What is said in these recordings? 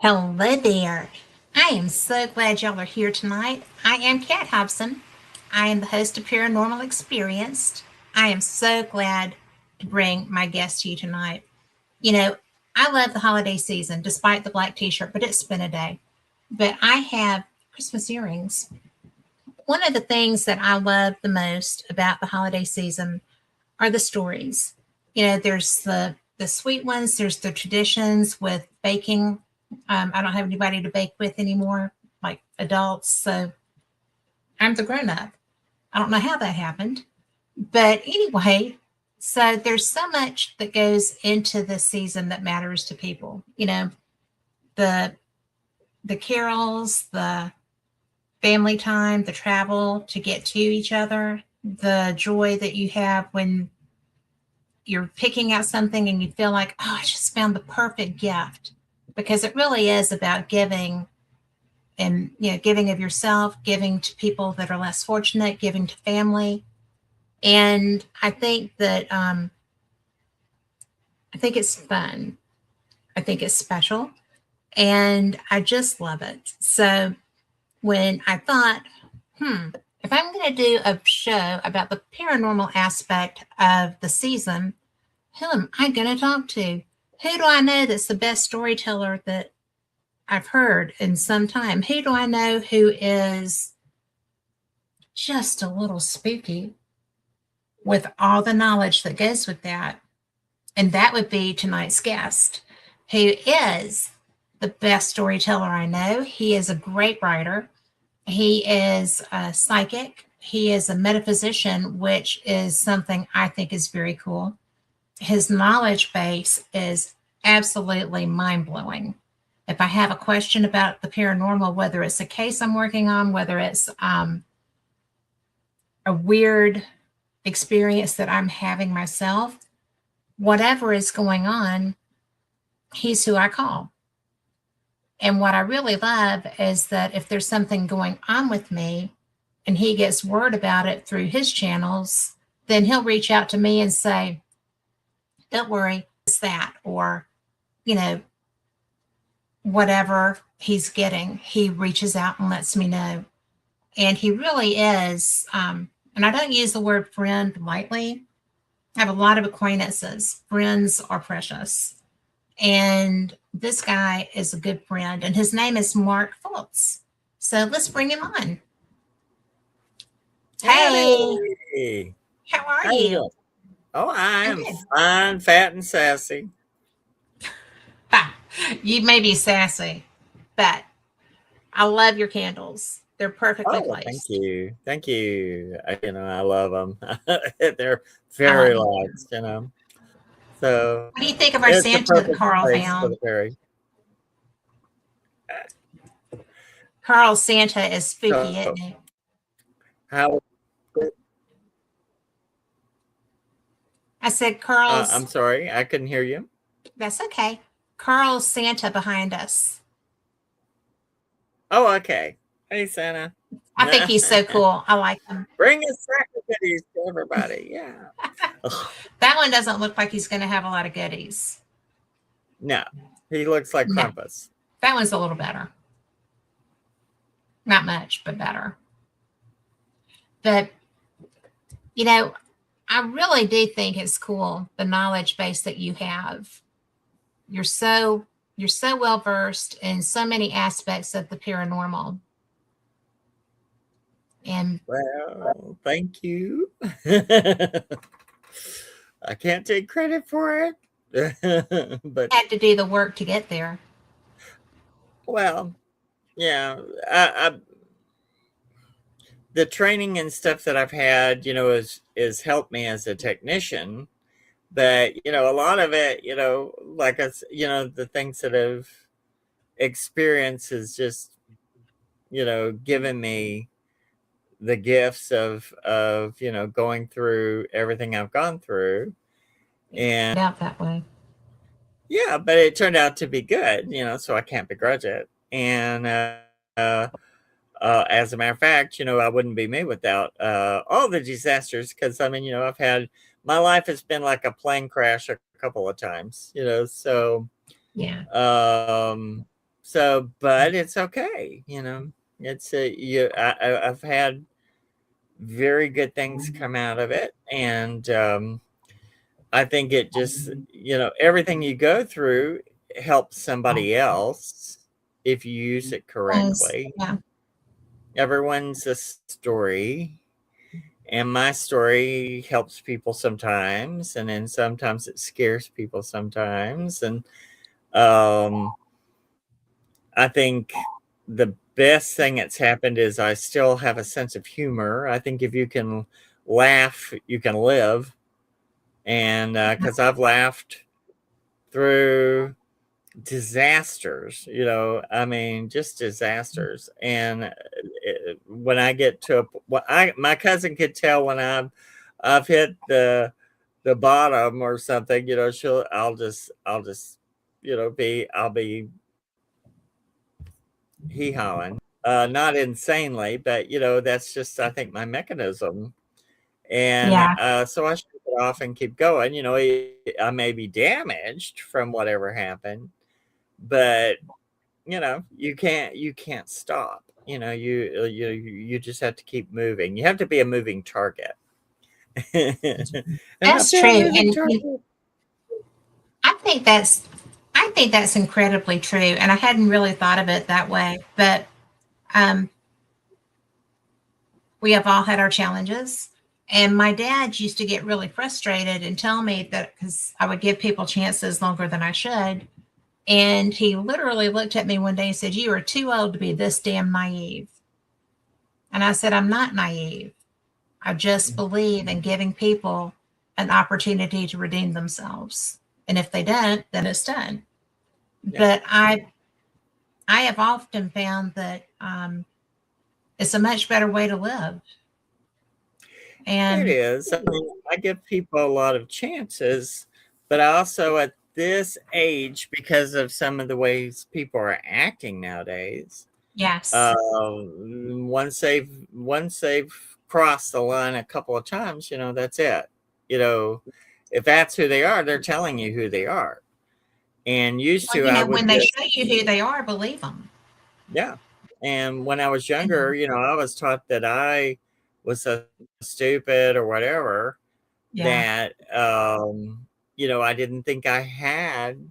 Hello there. I am so glad y'all are here tonight. I am Kat Hobson. I am the host of Paranormal Experienced. I am so glad to bring my guest to you tonight. You know, I love the holiday season despite the black t shirt, but it's been a day. But I have Christmas earrings. One of the things that I love the most about the holiday season are the stories. There's the sweet ones, there's the traditions with baking. I don't have anybody to bake with anymore, like adults. So I'm the grown up. I don't know how that happened. But anyway, so there's so much that goes into this season that matters to people. The the carols, the family time, the travel to get to each other, the joy that you have when you're picking out something and you feel like, oh, I just found the perfect gift. Because it really is about giving, and giving of yourself, giving to people that are less fortunate, giving to family. And I think it's fun. I think it's special, and I just love it. So when I thought, if I'm going to do a show about the paranormal aspect of the season, who am I going to talk to? Who do I know that's the best storyteller that I've heard in some time? Who do I know who is just a little spooky with all the knowledge that goes with that? And that would be tonight's guest, who is the best storyteller I know. He is a great writer. He is a psychic. He is a metaphysician, which is something I think is very cool. His knowledge base is absolutely mind blowing. If I have a question about the paranormal, whether it's a case I'm working on, whether it's a weird experience that I'm having myself, whatever is going on, he's who I call. And what I really love is that if there's something going on with me and he gets word about it through his channels, then he'll reach out to me and say, don't worry, it's that, or, you know, whatever he's getting, he reaches out and lets me know. And he really is, and I don't use the word friend lightly. I have a lot of acquaintances. Friends are precious. And this guy is a good friend, and his name is Mark Fults. So let's bring him on. Hey, Hey, how are how you you? doing? Oh, I I'm am good. fine, fat, and sassy. Ha, you may be sassy, but I love your candles. They're perfectly Oh, well, thank placed. you, thank you. I love them. They're I love fairy them. lights, So What do you think of our it's the Santa that perfect Carl place for found? the fairy. Carl's Santa is spooky, So, isn't he? how? I said, I'm Carl's, sorry, I couldn't hear you. that's okay. Carl's Santa behind us. Oh, okay. Hey, Santa. I think he's so cool. I like him. Bring a sack of goodies to everybody. Yeah. That one doesn't look like he's going to have a lot of goodies. No, he looks like No, Krampus. that one's a little better. Not much, but better. But, you know, I really do think it's cool the knowledge base that you have. You're so you're so well versed in so many aspects of the paranormal. And Well, thank you. I can't take credit for it. But had to do the work to get there. well, yeah, the training and stuff that I've had, is helped me as a technician. But a lot of it, like us, the things that I've experienced is just, given me the gifts of going through everything I've gone through. And Out that way. yeah, but it turned out to be good, so I can't begrudge it. And as a matter of fact, I wouldn't be me without all the disasters, because I've had, my life has been like a plane crash a couple of times, so Yeah. um So, but it's okay. It's I've had very good things come out of it, and I think it just, everything you go through helps somebody else if you use it Yes. correctly. Yeah. Everyone's a story, and my story helps people sometimes, and then sometimes it scares people sometimes. And um, I think the best thing that's happened is I still have a sense of humor. I think if you can laugh, you can live. And because I've laughed through disasters, I mean, just disasters. And when I get to my cousin could tell when I've hit the bottom or something, I'll just I'll be hee hawing, not insanely, but that's just, I think, my mechanism. And Yeah. so I shake it off and keep going. I may be damaged from whatever happened, but you can't stop. You just have to keep moving. You have to be a moving target. And I've That's been true. a moving And target. I think that's I think that's incredibly true. And I hadn't really thought of it that way. But um, we have all had our challenges. And my dad used to get really frustrated and tell me that because I would give people chances longer than I should. And he literally looked at me one day and said, "You are too old to be this damn naive." And I said, "I'm not naive. I just believe in giving people an opportunity to redeem themselves. And if they don't, then it's done." Yeah, But I have often found that it's a much better way to live. it And is. I mean, I give people a lot of chances, but I also, at this age, because of some of the ways people are acting nowadays, yes, once they've crossed the line a couple of times, that's it. You know, if that's who they are, they're telling you who they are. And used well, to, I when would they just, show you who they are, believe them. yeah. And when I was younger, And I was taught that I was so stupid or whatever, yeah, that I didn't think I had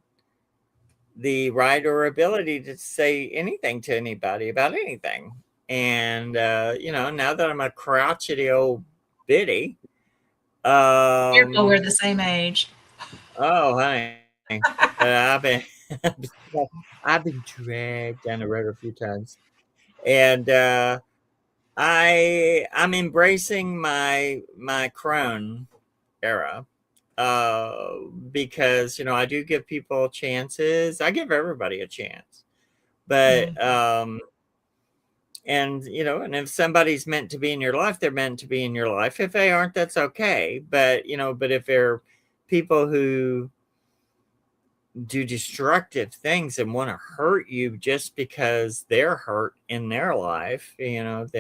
the right or ability to say anything to anybody about anything. And now that I'm a crotchety old biddy, careful, we're um, the same age. oh honey, I've been I've been dragged down the road a few times, and I'm embracing my crone era, uh, because I do give people chances. I give everybody a chance, Yeah, but and if somebody's meant to be in your life, they're meant to be in your life. If they aren't, that's okay. But if they're people who do destructive things and want to hurt you just because they're hurt in their life, then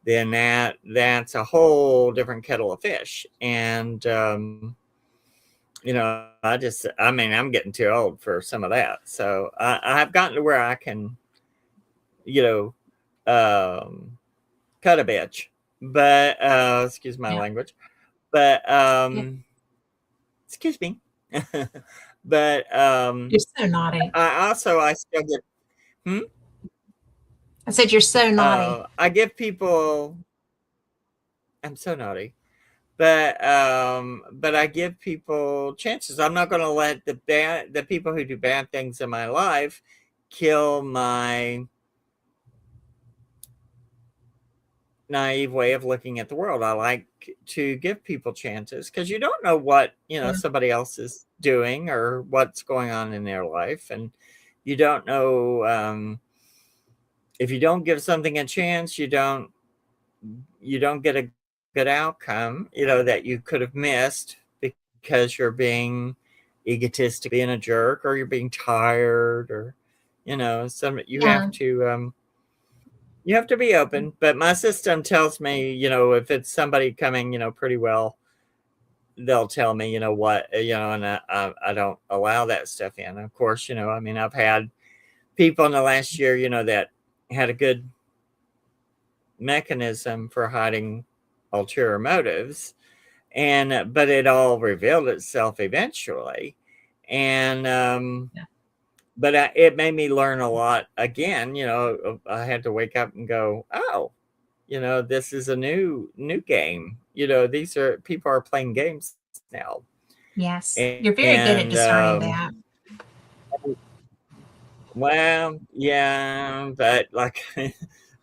that's a whole different kettle of fish. And I mean, I'm getting too old for some of that. So I have gotten to where I can, you know, um, cut a bitch, but excuse my yeah. language, but Yeah. excuse me, but You're so naughty. I still get, hmm? I said, "You're so naughty." I give people, I'm so naughty. But I give people chances. I'm not going to let the people who do bad things in my life kill my naive way of looking at the world. I like to give people chances because you don't know what Yeah. somebody else is doing or what's going on in their life, and you don't know, if you don't give something a chance, you don't get a good outcome, that you could have missed because you're being egotistic, being a jerk, or you're being tired, or some Yeah. you have to be open. But my system tells me, if it's somebody coming, pretty well, they'll tell me, what, and I don't allow that stuff in. Of course, I mean, I've had people in the last year, that had a good mechanism for hiding ulterior motives, and but it all revealed itself eventually, and Yeah. but it made me learn a lot again. I had to wake up and go, oh, this is a new game. These are people are playing games now, Yes. You're very good at and discerning that. well, yeah, but like,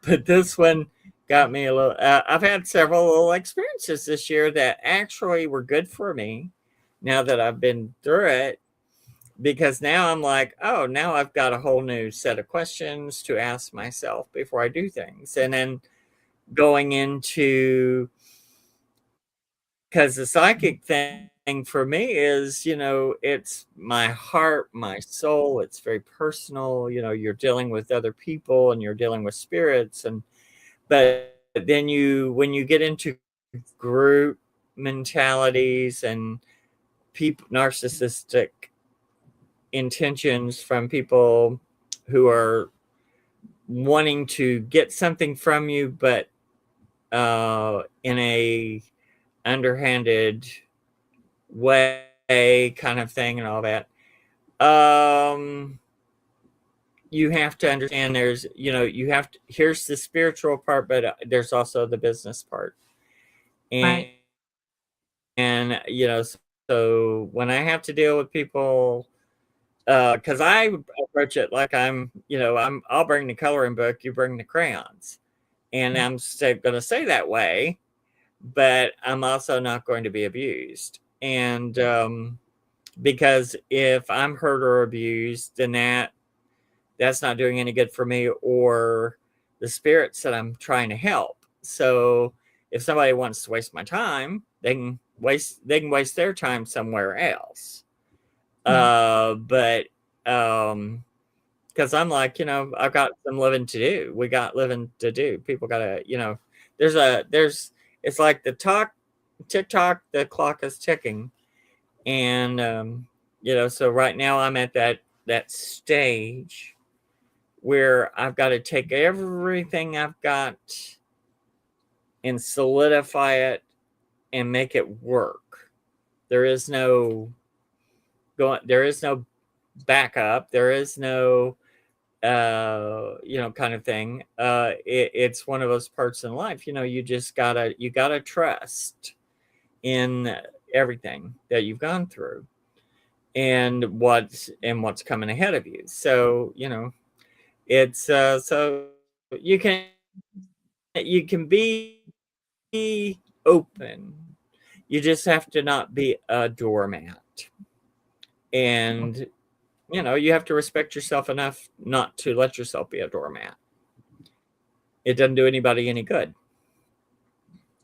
but this one got me a little. I've had several little experiences this year that actually were good for me. Now that I've been through it, because now I'm like, oh, now I've got a whole new set of questions to ask myself before I do things, and then going into because the psychic thing for me is, it's my heart, my soul. It's very personal. You're dealing with other people and you're dealing with spirits, and but then when you get into group mentalities and people narcissistic intentions from people who are wanting to get something from you, but in a underhanded way kind of thing and all that. Um, you have to understand you have to, here's the spiritual part, but there's also the business part. And, Right. so when I have to deal with people, because I approach it like I'll bring the coloring book, you bring the crayons. And Yeah. I'm going to say that way, but I'm also not going to be abused. And because if I'm hurt or abused, then that's not doing any good for me or the spirits that I'm trying to help. So if somebody wants to waste my time, they can waste their time somewhere else. Yeah. But because I'm like, I've got some living to do. We got living to do. People gotta, there's it's like the TikTok, the clock is ticking. And so right now I'm at that stage where I've got to take everything I've got and solidify it and make it work. There is no there is no backup. There is no kind of thing. It's one of those parts in life. You gotta trust in everything that you've gone through and what's coming ahead of you. So it's so you can be open. You just have to not be a doormat, and you have to respect yourself enough not to let yourself be a doormat. It doesn't do anybody any good.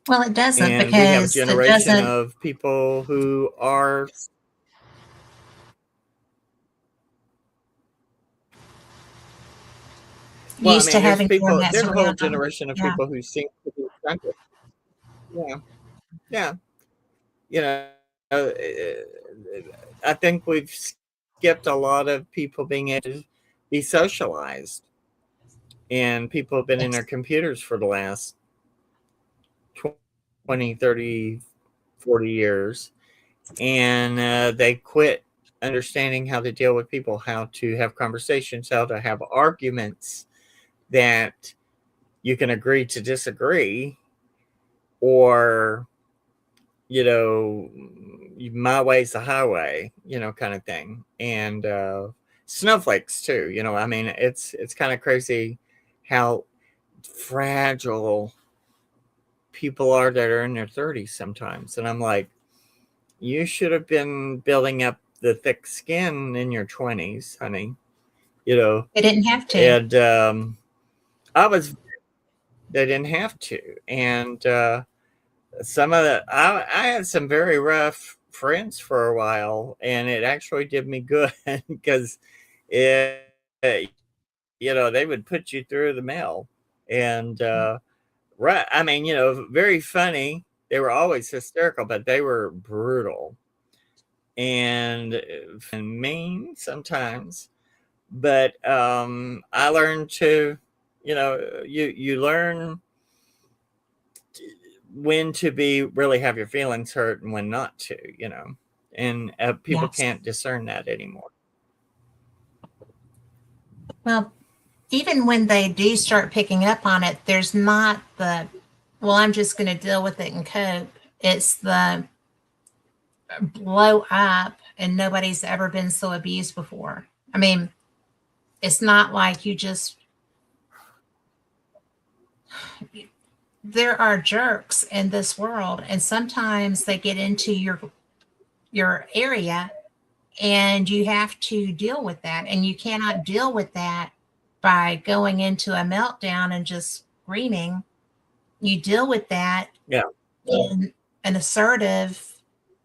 Well, it doesn't And we have a because it generation doesn't of people who are well, I used to mean, having doormats there's a whole around them. generation of Yeah. people who seem to be stunted. Yeah, yeah. You know, uh, I think we've skipped a lot of people being able to be socialized, and people have been in their Yes. computers for the last 20, 30, 40 years, and they quit understanding how to deal with people, how to have conversations, how to have arguments that you can agree to disagree, or my way's the highway, kind of thing. And snowflakes too. I mean, it's kind of crazy how fragile people are that are in their 30s sometimes. And I'm like, you should have been building up the thick skin in your 20s, honey. You know, They didn't have to. and I was they didn't have to. And some of I had some very rough friends for a while, and it actually did me good because it they would put you through the mail. And right, I mean, very funny. They were always hysterical, but they were brutal and mean sometimes. but I learned to, you learn when to be really have your feelings hurt and when not to, and people Yes. can't discern that anymore. Well, even when they do start picking up on it, there's not the, well, I'm just going to deal with it and cope. It's the blow up and nobody's ever been so abused before. I mean, it's not like you just, there are jerks in this world and sometimes they get into your area and you have to deal with that, and you cannot deal with that by going into a meltdown and just screaming. You deal with that Yeah, in an assertive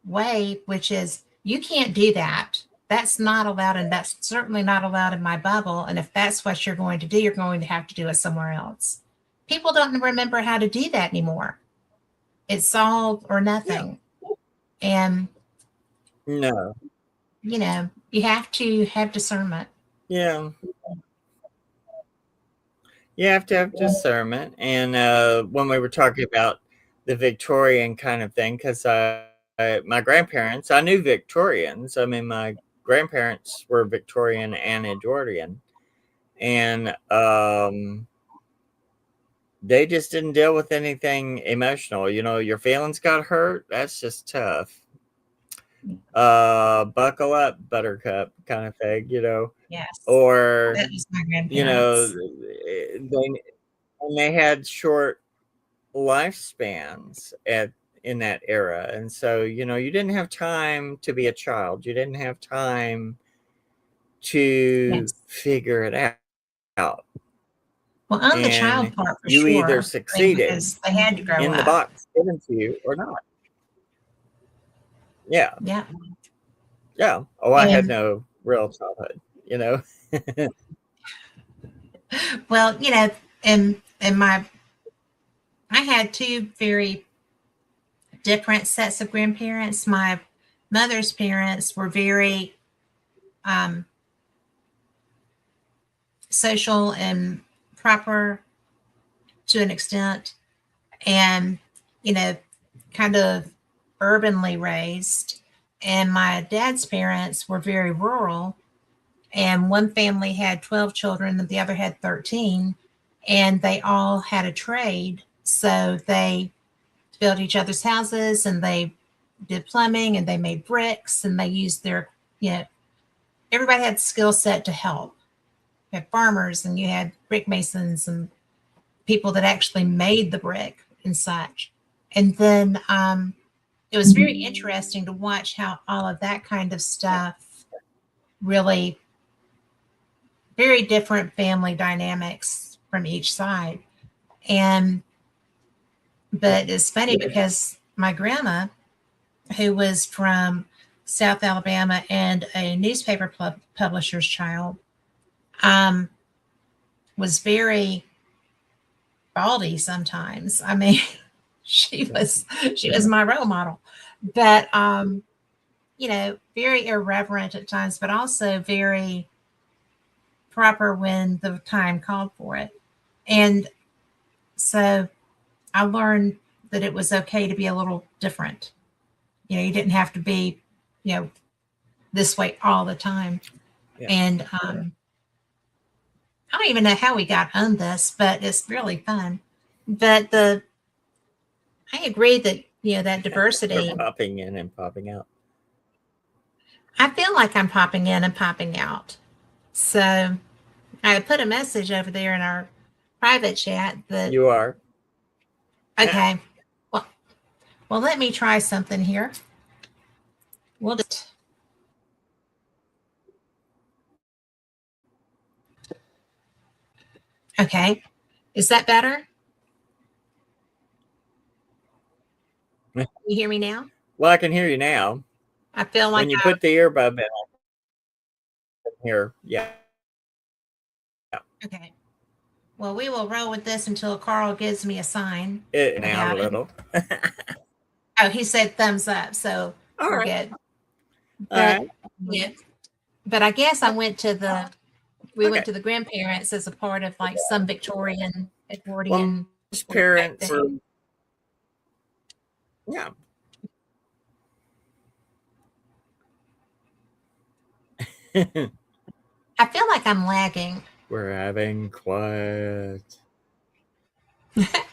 way, which is you can't do that. That's not allowed, and that's certainly not allowed in my bubble. And if that's what you're going to do, you're going to have to do it somewhere else. People don't remember how to do that anymore. It's all or yeah, nothing. And, no, you have to have discernment. yeah. You have to have discernment. And when we were talking about the Victorian kind of thing, because my grandparents, I knew Victorians. I mean, my grandparents were Victorian and Edwardian, and they just didn't deal with anything emotional. Your feelings got hurt. That's just tough. Buckle up, Buttercup, kind of thing. Yes, Or that was my you know, grandparents. they and they had short lifespans in that era, and so you didn't have time to be a child. You didn't have time to Yes. figure it out, Well, on the and child part for you either sure. I mean, succeeded because they had to grow in the up. box given to you or not. Yeah, Yeah. yeah. Oh, I had And no real childhood. well, and my I had two very different sets of grandparents. My mother's parents were very um, social and proper to an extent, and you know, kind of urbanly raised. And my dad's parents were very rural, and one family had 12 children and the other had 13, and they all had a trade, so they built each other's houses and they did plumbing and they made bricks and they used their, you know everybody had skill set to help. You had farmers and you had brick masons and people that actually made the brick and such. And then it was very interesting to watch how all of that kind of stuff really, very different family dynamics from each side. And Yeah, but it's funny because my grandma, who was from South Alabama and a newspaper publisher's child, um, was very baldy sometimes. I mean, she was my role model, but very irreverent at times, but also very proper when the time called for it. And so I learned that it was okay to be a little different. You didn't have to be, you know, this way all the time. yeah. And I don't even know how we got on this, but it's really fun. But I agree that that You're diversity. popping in and popping out. I feel like I'm popping in and popping out. So I put a message over there in our private chat that You are. okay. Well, let me try something here. We'll just okay. Is that better? Can you hear me now? Well, I can hear you now. I feel like When you I put the earbud in, I can hear. Yeah. okay. Well, we will roll with this until Carl gives me a sign It out a about it. little. Oh, he said thumbs up, so All we're right. good. All But right. yeah, but I guess I went to the we went Okay. to the grandparents as a part of like some Victorian, Well, Edwardian most work back parents were, then. yeah. I feel like I'm lagging. We're having quiet. I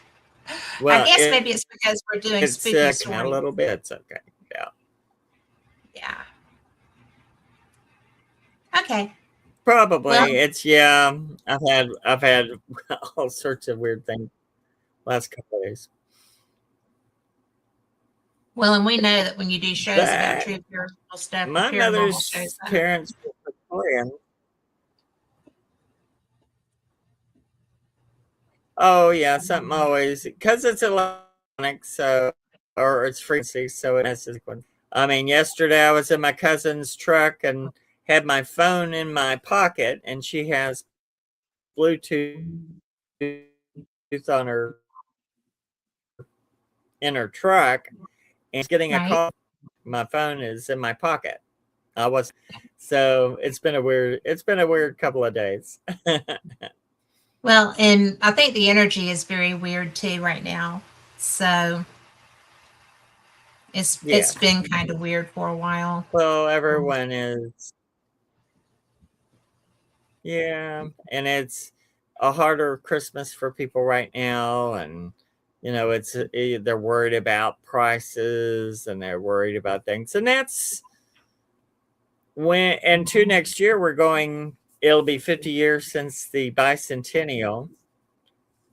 Well, guess maybe it's because we're doing it's spooky a stories. little bit. It's okay. Yeah. Yeah. Okay. Well, Probably. It's yeah. I've had all sorts of weird things last couple of days. well, and we know that when you do shows about But true paranormal stuff, the my paranormal shows mother's up. parents were Victorian. Oh yeah, something always because it's electronic, so or it's frequency, so it messes with. I mean, yesterday I was in my cousin's truck and had my phone in my pocket, and she has Bluetooth on her in her truck, and she's getting a Right. call. My phone is in my pocket. I was so it's been a weird couple of days. Well, and I think the energy is very weird too right now. So it's Yeah. been kind of weird for a while. Well, everyone is. Yeah, and it's a harder Christmas for people right now, and they're worried about prices and they're worried about things, and that's when. And to next year, we're going. It'll be 50 years since the bicentennial,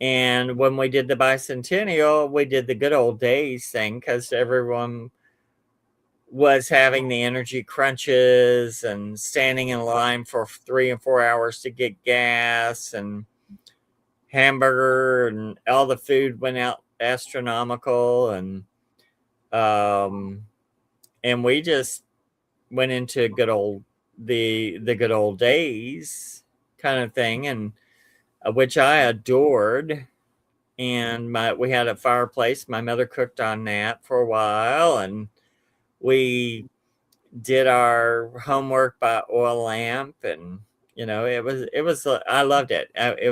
and when we did the bicentennial, we did the good old days thing because everyone was having the energy crunches and standing in line for 3 and 4 hours to get gas and hamburger, and all the food went out astronomical, um and we just went into good old the good old days kind of thing, and which I adored. And we had a fireplace. My mother cooked on that for a while, and we did our homework by oil lamp, and it was I loved it. It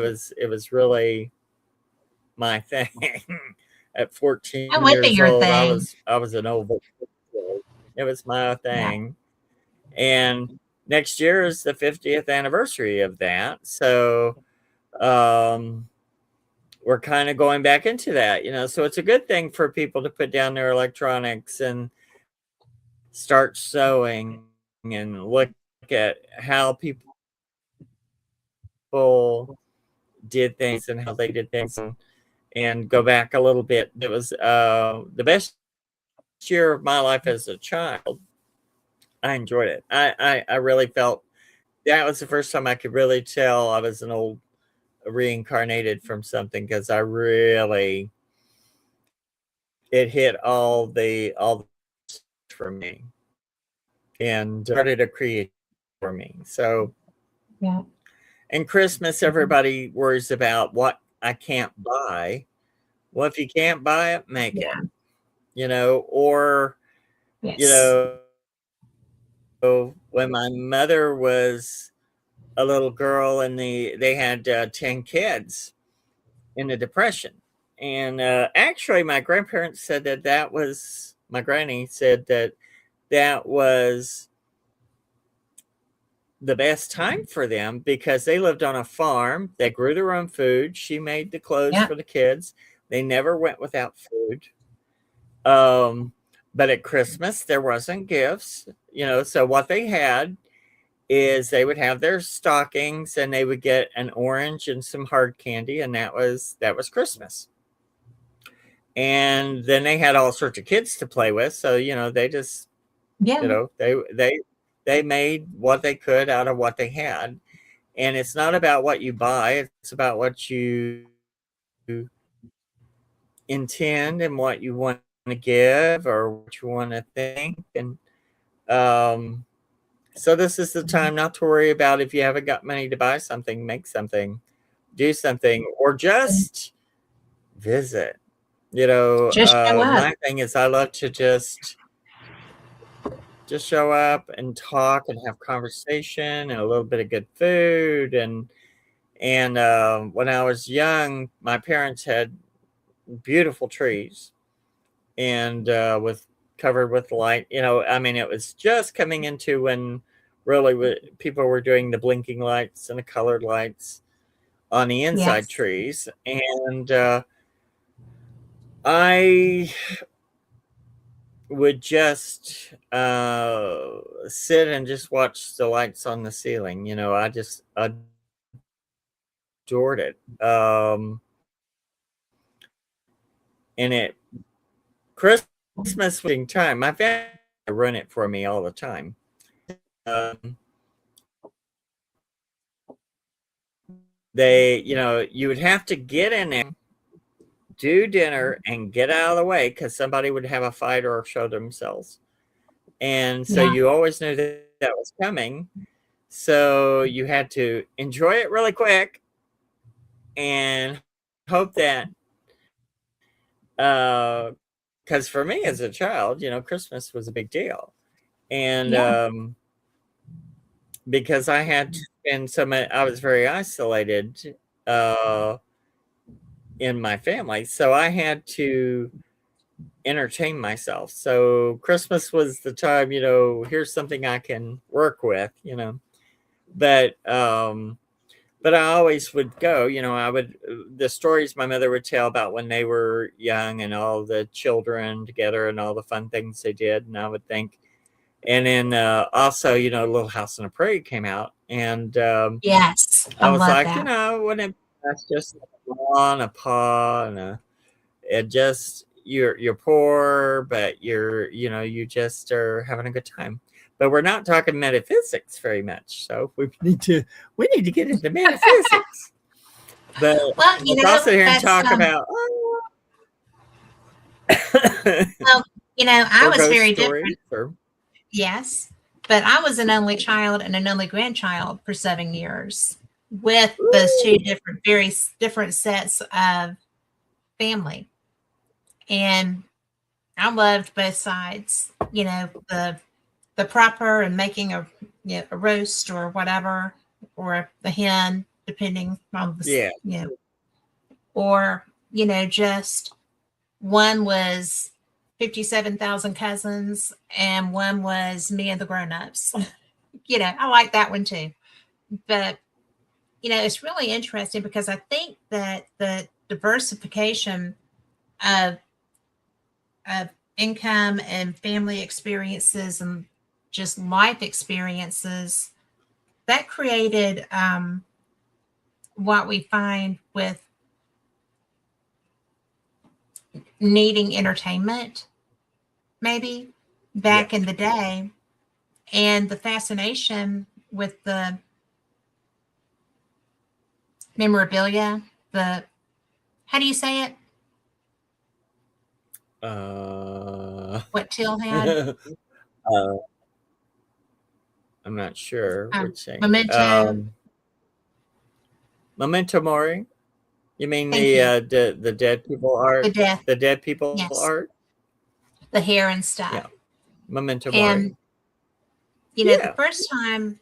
was really my thing. At That 14 would be years your old, I thing. was I was an old kid. It was my Yeah. thing. And next year is the 50th anniversary of that. So um we're kind of going back into that. So it's a good thing for people to put down their electronics and start sewing and look at how people did things and how they did things, and go back a little bit. It was the best year of my life as a child. I enjoyed it. I really felt that was the first time I could really tell I was an old reincarnated from something, because I really it hit all the for me, and started a create for me. So, Yeah. and Christmas, everybody worries about what I can't buy. Well, if you can't buy it, make it. Yeah. Or you Yes. know, when my mother was a little girl, and they had 10 kids in the depression, and actually my grandparents said that was my granny said that was the best time for them, because they lived on a farm. They grew their own food. She made the clothes Yeah. for the kids. They never went without food. um but at Christmas there wasn't gifts. So what they had is they would have their stockings, and they would get an orange and some hard candy, and that was Christmas. And then they had all sorts of kids to play with, so they just Yeah. they made what they could out of what they had. And it's not about what you buy, it's about what you intend and what you want to give or what you want to think. And um so this is the time not to worry about if you haven't got money to buy something. Make something, do something, or just visit. Just show up. My thing is I love to just show up and talk and have conversation and a little bit of good food. And when I was young, my parents had beautiful trees and with covered with light. I mean, it was just coming into when really people were doing the blinking lights and the colored lights on the inside Yes. trees. And I would just sit and just watch the lights on the ceiling. I just adored it. And it Christmas was time. My family run it for me all the time. Um, you would have to get in there, do dinner, and get out of the way because somebody would have a fight or show themselves. And so Yeah. you always knew that that was coming. So you had to enjoy it really quick and hope that, because for me as a child, Christmas was a big deal. And Yeah. because I had to spend I was very isolated in my family. So I had to entertain myself. So Christmas was the time, here's something I can work with. But but I always would go, the stories my mother would tell about when they were young and all the children together and all the fun things they did. And I would think, and then also, Little House on the Prairie came out. And Yes. I I was love like, that. wouldn't that's just on a paw and it just, you're poor, but you just are having a good time. But we're not talking metaphysics very much, so we need to get into metaphysics. But Well, let's all sit here and that's talk about well, I or was ghost very stories different. or Yes. But I was an only child and an only grandchild for 7 years with those two Ooh, very different sets of family. And I loved both sides, the proper and making a roast or whatever, or a hen, depending on yeah, or, just one was 57,000 cousins and one was me and the grown-ups. I like that one too. But, it's really interesting because I think that the diversification of of income and family experiences and just life experiences that created what we find with needing entertainment, maybe yeah. back in the day, and the fascination with the memorabilia, the how do you say it? Uh, What Till had? uh, I'm not sure which thing. Memento. Memento Mori. You mean Thank you. the dead people The art? death. The dead people Yes. art? The hair and Yeah. stuff. Memento And, Mori. the Yeah. first time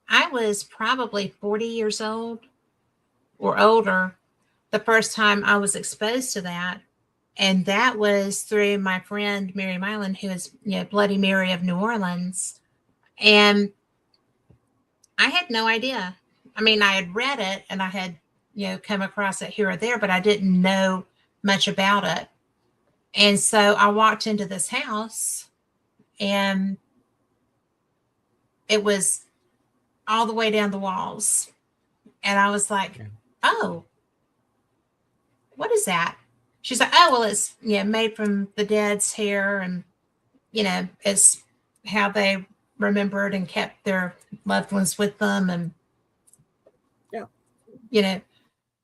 I was probably 40 years old or older, the first time I was exposed to that. And that was through my friend Mary Mylan, who is, Bloody Mary of New Orleans. And I had no idea. I mean, I had read it and I had, come across it here or there, but I didn't know much about it. And so I walked into this house and it was all the way down the walls. And I was like, Yeah. oh, what is that? She's like, oh, well, it's, made from the dead's hair. And, it's how they remembered and kept their loved ones with them. And, Yeah. you know,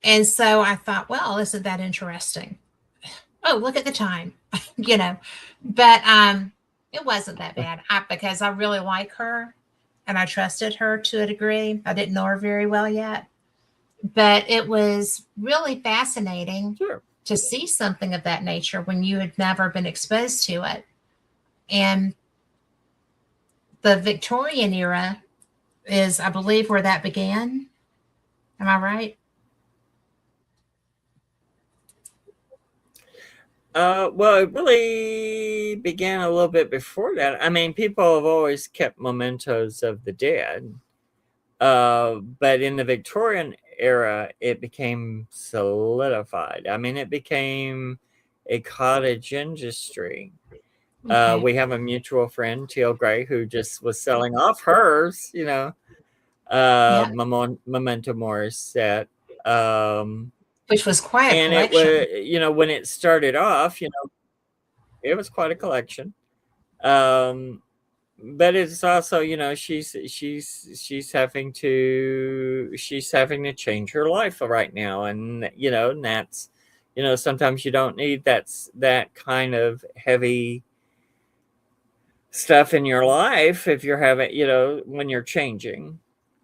and so I thought, well, isn't that interesting? Oh, look at the time, you know, but it wasn't that bad because I really like her and I trusted her to a degree. I didn't know her very well yet, but it was really fascinating Sure. to see something of that nature when you had never been exposed to it. And the Victorian era is, I believe, where that began. Am I right? Well, it really began a little bit before that. I mean, people have always kept mementos of the dead, but in the Victorian era, it became solidified. I mean, it became a cottage industry. Okay. We have a mutual friend, Teal Gray, who just was selling off hers, Yeah. Memento Mori set. Um, Which was quite a and it was, collection. when it started off, it was quite a collection. Um, but it's also, she's having to change her life right now, and and that's, sometimes you don't need that kind of heavy stuff in your life if you're having, when you're changing.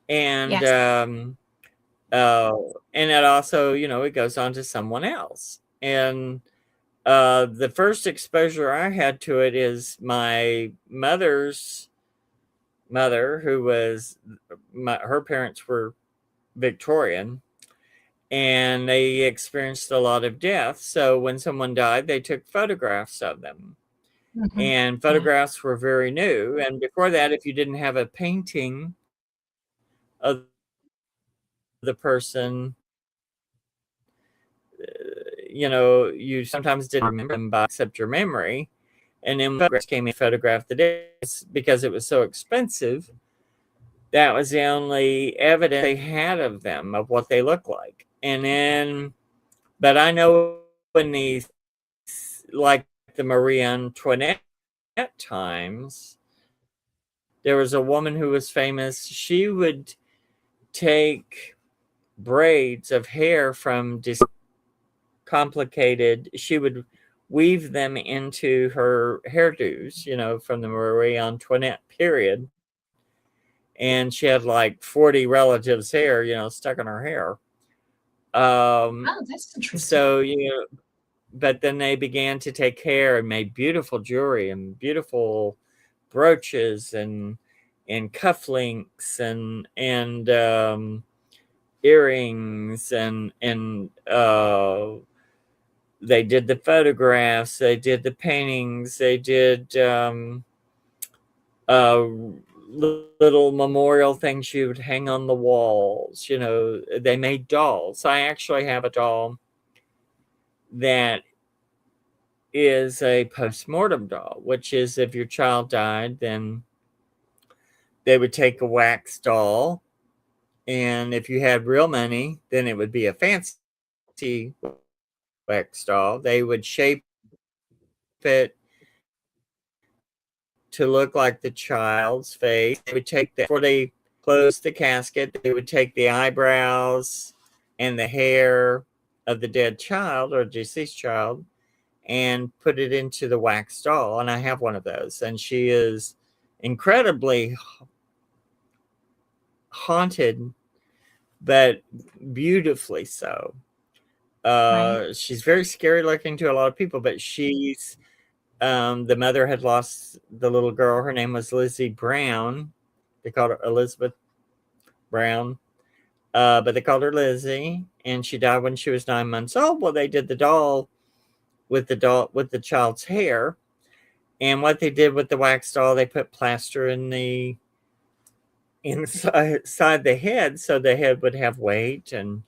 And Yes. uh and it also, it goes on to someone else. And the first exposure I had to it is my mother's mother, who was her parents were Victorian, and they experienced a lot of death. So when someone died, they took photographs of them, Hmm. and Yeah. photographs were very new. And before that, if you didn't have a painting of the person, you sometimes didn't remember them by except your memory. And then when photographs came in, photographed the days because it was so expensive. That was the only evidence they had of them, of what they look like. And then, but I know in these, like the Marie Antoinette times, there was a woman who was famous. She would take braids of hair from complicated, she would weave them into her hairdos, from the Marie Antoinette period. And she had like 40 relatives' hair, stuck in her hair. Um, Oh, that's interesting. so, but then they began to take care and made beautiful jewelry and beautiful brooches and cufflinks and earrings and they did the photographs, they did the paintings, they did uh, little memorial things you would hang on the walls. They made dolls. I actually have a doll that is a post-mortem doll, which is if your child died, then they would take a wax doll, and if you had real money, then it would be a fancy wax doll. They would shape it to look like the child's face. They would take before they closed the casket, they would take the eyebrows and the hair of the dead child or deceased child and put it into the wax doll. And I have one of those, and she is incredibly haunted, but beautifully so. Right. She's very scary looking to a lot of people, but the mother had lost the little girl. Her name was Lizzie Brown. They called her Elizabeth Brown, but they called her Lizzie, and she died when she was 9 months old. Well, they did the doll with the child's hair, and what they did with the wax doll, they put plaster in the inside the head, so the head would have weight, and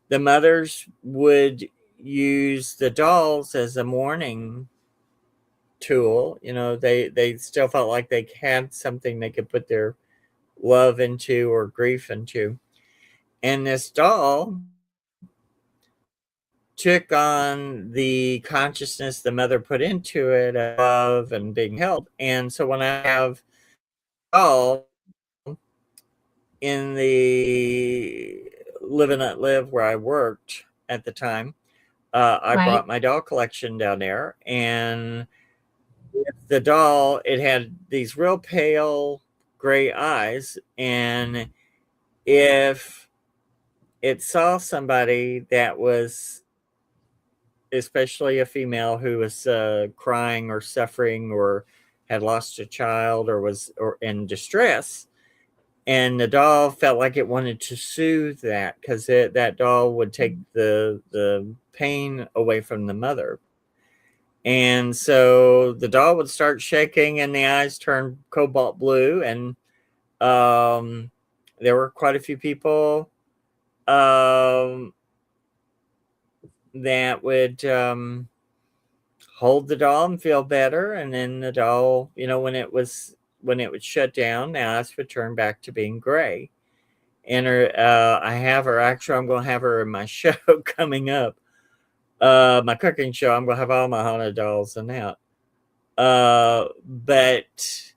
the mothers would use the dolls as a mourning tool. They still felt like they had something they could put their love into or grief into. And this doll took on the consciousness the mother put into it of love and being held. And so when I have a doll in the Live and Let Live where I worked at the time, I Right. brought my doll collection down there, and the doll, it had these real pale gray eyes, and if it saw somebody that was, especially a female, who was crying or suffering or had lost a child or was or in distress, and the doll felt like it wanted to soothe that because that doll would take the pain away from the mother. And so the doll would start shaking and the eyes turned cobalt blue. And um, there were quite a few people um, that would hold the doll and feel better. And then the doll, when it would shut down, the eyes would turn back to being gray. And I have her. Actually, I'm going to have her in my show coming up. My cooking show. I'm going to have all my haunted dolls in that. But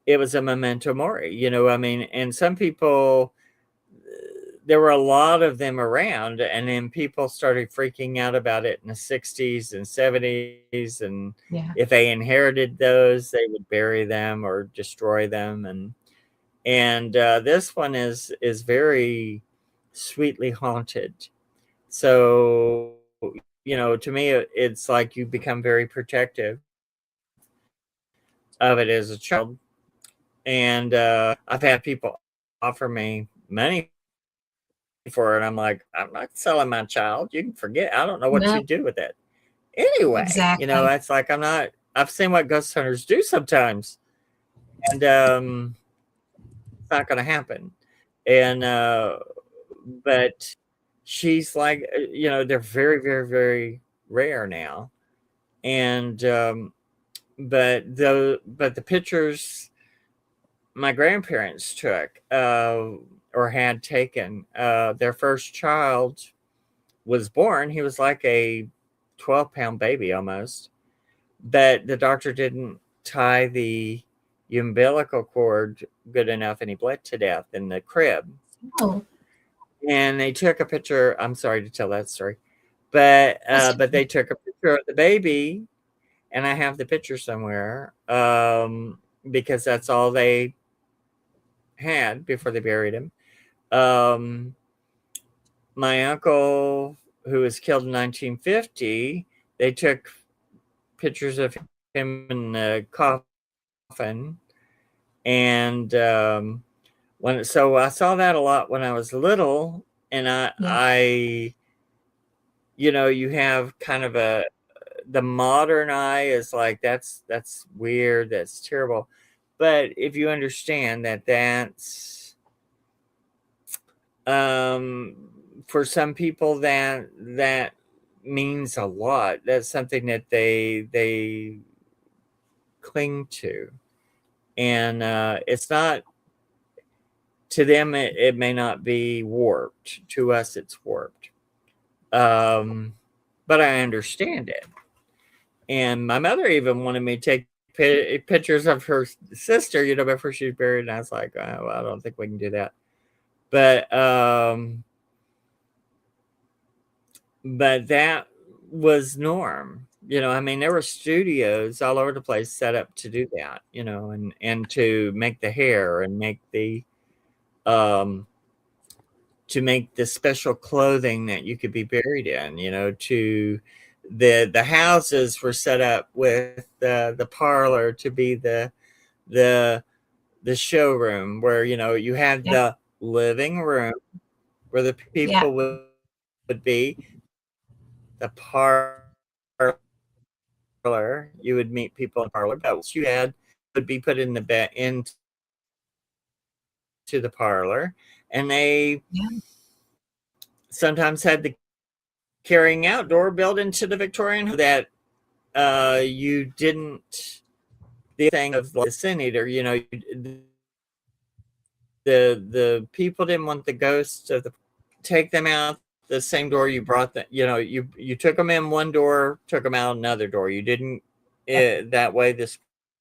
it was a memento mori, I mean, and some people, there were a lot of them around, and then people started freaking out about it in the 60s and 70s. And Yeah. if they inherited those, they would bury them or destroy them. And this one is very sweetly haunted. So, to me, it's like you become very protective of it as a child. And I've had people offer me money for it. I'm like, I'm not selling my child. You can forget. I don't know what No, you do with it. Anyway, exactly. it's like I'm not. I've seen what ghost hunters do sometimes, and it's not going to happen. And but she's like, they're very, very, very rare now. And but the pictures my grandparents took or had taken, their first child was born. He was like a 12-pound baby almost, but the doctor didn't tie the umbilical cord good enough, and he bled to death in the crib. Oh, And they took a picture. I'm sorry to tell that story, but that's they took a picture of the baby, and I have the picture somewhere, because that's all they had before they buried him. Um, my uncle, who was killed in 1950, they took pictures of him in the coffin, and so I saw that a lot when I was little, and yeah. you have kind of the modern eye is like that's weird, that's terrible, but if you understand that's um for some people that means a lot. That's something that they cling to, and it's not to them. It may not be warped. To us, it's warped. Um, but I understand it. And my mother even wanted me to take pictures of her sister, before she was buried. And I was like, oh, well, I don't think we can do that. But that was norm. I mean, there were studios all over the place set up to do that, and to make the hair and make the um to make the special clothing that you could be buried in, to the houses were set up with the parlor to be the the showroom where you had Yeah. the living room where the Yeah. people would be, the parlor, you would meet people in the parlor, but you had would be put in the bed into the parlor, and they Yeah. sometimes had the carrying out door built into the Victorian that you didn't the thing of like the sin eater, the people didn't want the ghosts of the take them out the same door you brought them. You took them in one door, took them out another door. You didn't Yeah. that way the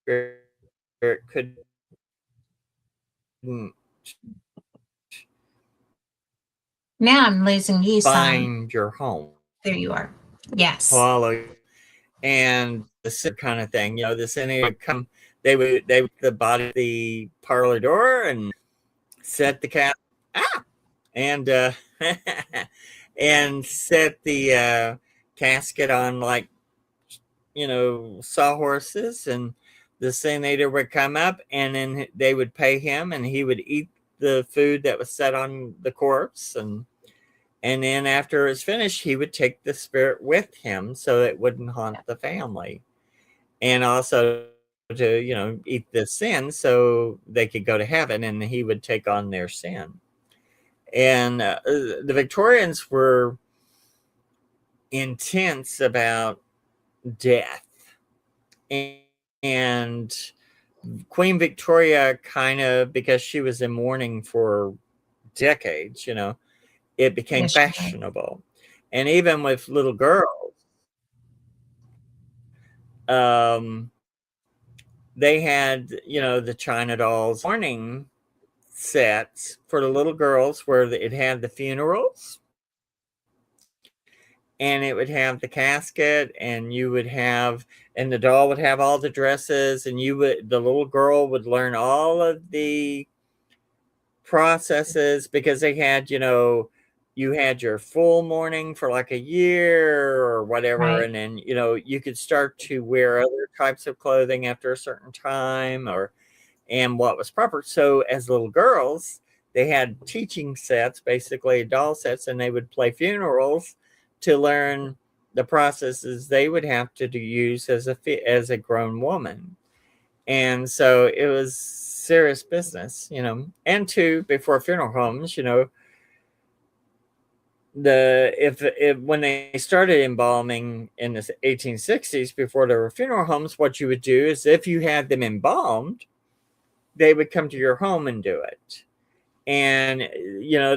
spirit couldn't Now I'm losing you some. find your home, There you are. Yes. follow you, and the sin kind of thing. The sin would come. They would the body the parlor door and set the cat and and set the casket on like sawhorses, and the senator would come up, and then they would pay him, and he would eat the food that was set on the corpse, and then after it's finished, he would take the spirit with him so it wouldn't haunt the family, and also to eat the sin so they could go to heaven, and he would take on their sin. And the Victorians were intense about death, and Queen Victoria kind of, because she was in mourning for decades, it became Yes, you're right. fashionable. And even with little girls, um, they had, the China dolls mourning sets for the little girls where it had the funerals, and it would have the casket, and you would have, and the doll would have all the dresses, and the little girl would learn all of the processes, because they had, you had your full mourning for like a year or whatever, Right. and then you could start to wear other types of clothing after a certain time, or and what was proper. So as little girls, they had teaching sets, basically doll sets, and they would play funerals to learn the processes they would have to use as a grown woman. And so it was serious business, And two, before funeral homes, the if when they started embalming in the 1860s, before there were funeral homes, what you would do is, if you had them embalmed, they would come to your home and do it. And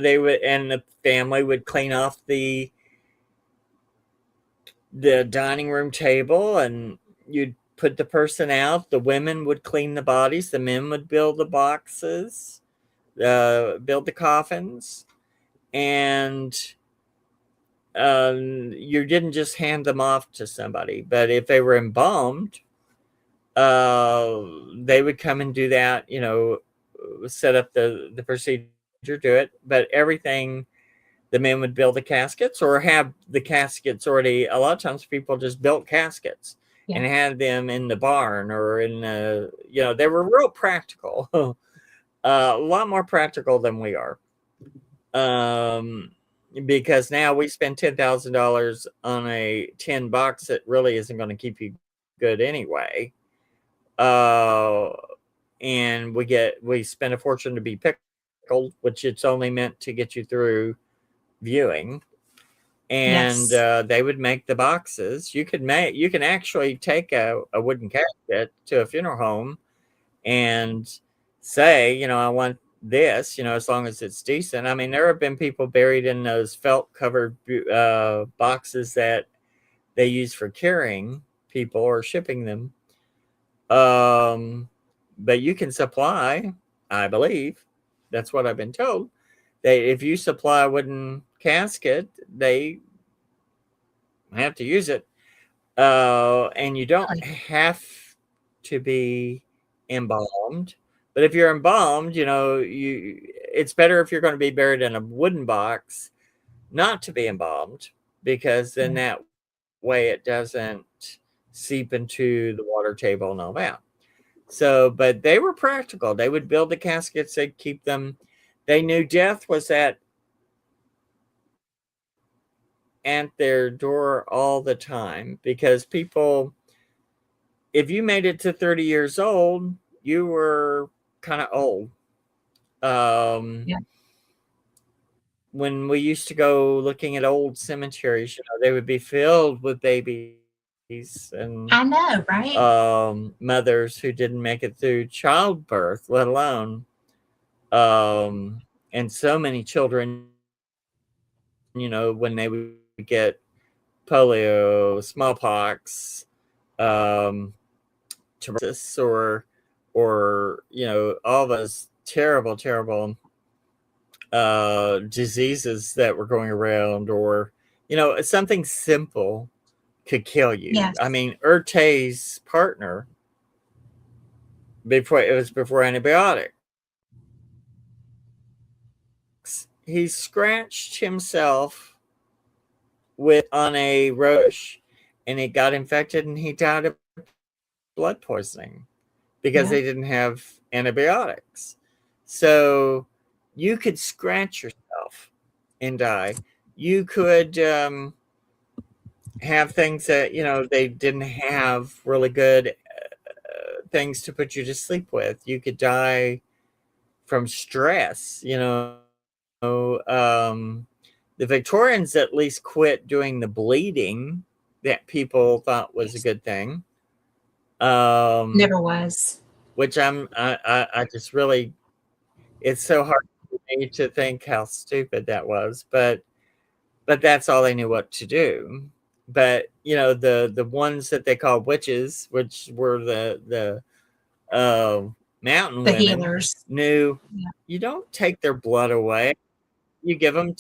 they would, and the family would clean off the dining room table, and you'd put the person out. The women would clean the bodies, the men would build the boxes, build the coffins, and you didn't just hand them off to somebody, but if they were embalmed, they would come and do that, set up the procedure, do it. But everything, the men would build the caskets, or have the caskets already. A lot of times people just built caskets Yeah. and had them in the barn, or they were real practical. A lot more practical than we are. Um, because now we spend $10,000 on a tin box that really isn't going to keep you good anyway. Uh, and we spend a fortune to be pickled, which it's only meant to get you through viewing. And Yes. they would make the boxes. You can actually take a wooden casket to a funeral home and say, I want this, as long as it's decent. I mean, there have been people buried in those felt covered boxes that they use for carrying people or shipping them. Um, but you can supply, I believe, that's what I've been told. That if you supply a wooden casket, they have to use it. And you don't Really? have to be embalmed. But if you're embalmed, it's better, if you're going to be buried in a wooden box, not to be embalmed, because then Yeah. that way it doesn't seep into the water table and all that. So, but they were practical. They would build the caskets, they'd keep them. They knew death was at their door all the time, because people, if you made it to 30 years old, you were kind of old. Um, Yeah. when we used to go looking at old cemeteries, they would be filled with babies and I know, right? mothers who didn't make it through childbirth, let alone, and so many children, when they would get polio, smallpox, um, tuberculosis, or all those terrible, terrible diseases that were going around, or something simple could kill you. I Yes. mean, Urte's partner, before antibiotics, he scratched himself on a rose bush, and it got infected, and he died of blood poisoning. because Yeah. they didn't have antibiotics. So you could scratch yourself and die. You could have things that, they didn't have really good things to put you to sleep with. You could die from stress. The Victorians at least quit doing the bleeding that people thought was a Yes. good thing. Um, Never was. which I just really, it's so hard for me to think how stupid that was, but that's all they knew what to do. But the ones that they called witches, which were the mountain The women, healers. knew Yeah. you don't take their blood away. You give them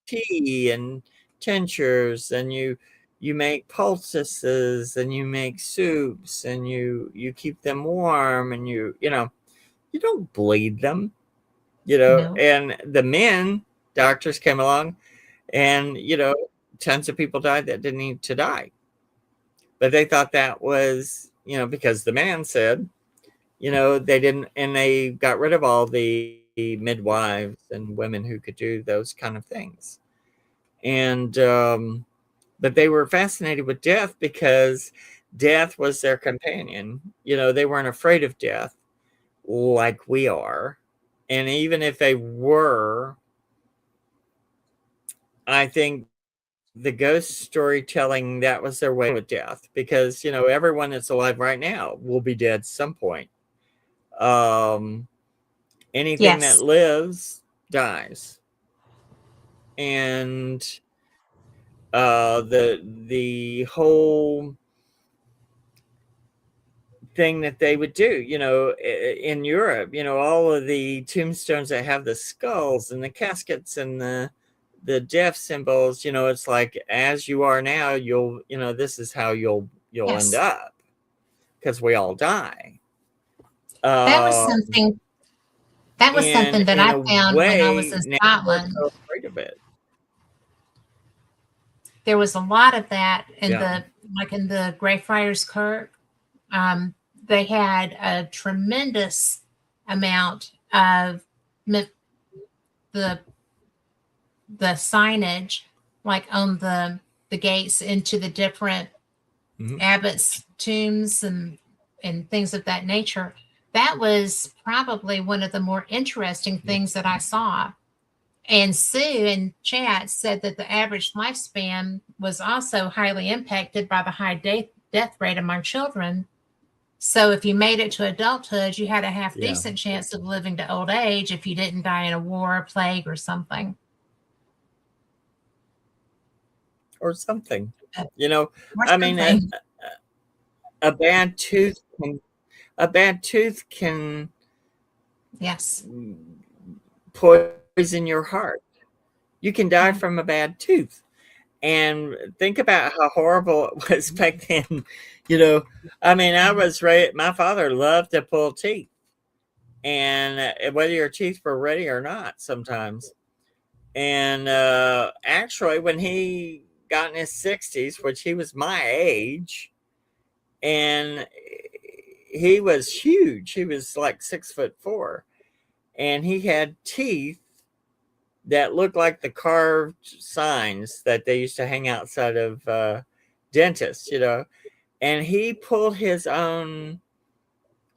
tea and tinctures, and you make poultices, and you make soups, and you keep them warm, and you don't bleed them. No. And the men doctors came along, and tons of people died that didn't need to die, but they thought that was because the man said they didn't, and they got rid of all the midwives and women who could do those kind of things. And but they were fascinated with death because death was their companion. They weren't afraid of death like we are. And even if they were, I think the ghost storytelling, that was their way with death, because everyone that's alive right now will be dead at some point. um Anything that Yes. lives dies. And the whole thing that they would do, in Europe, all of the tombstones that have the skulls and the caskets and the death symbols, it's like, as you are now, this is how you'll end Yes. up, because we all die. That was uh, something that was and something that in I a found when I was way in now we're Scotland. so afraid of it. There was a lot of that in Yeah. the like in the Greyfriars Kirk. Um, they had a tremendous amount of the the signage, like on the gates into the different Mhm. abbots' tombs and things of that nature. That was probably one of the more interesting Yeah. things that I saw. And Sue in chat said that the average lifespan was also highly impacted by the high death rate among children. So if you made it to adulthood, you had a half Yeah. decent chance of living to old age if you didn't die in a war, plague, or something. Or something. Uh, You know, Or I mean, something. a bad tooth can a bad tooth can Yes. poison your heart. You can die Yeah. from a bad tooth. And think about how horrible it was back then. You know, I mean, I Yeah. was right. My father loved to pull teeth, and whether your teeth were ready or not, sometimes. And actually, when he got in his 60s, which he was my age, and he was huge. He was like 6'4", and he had teeth that looked like the carved signs that they used to hang outside of dentists, And he pulled his own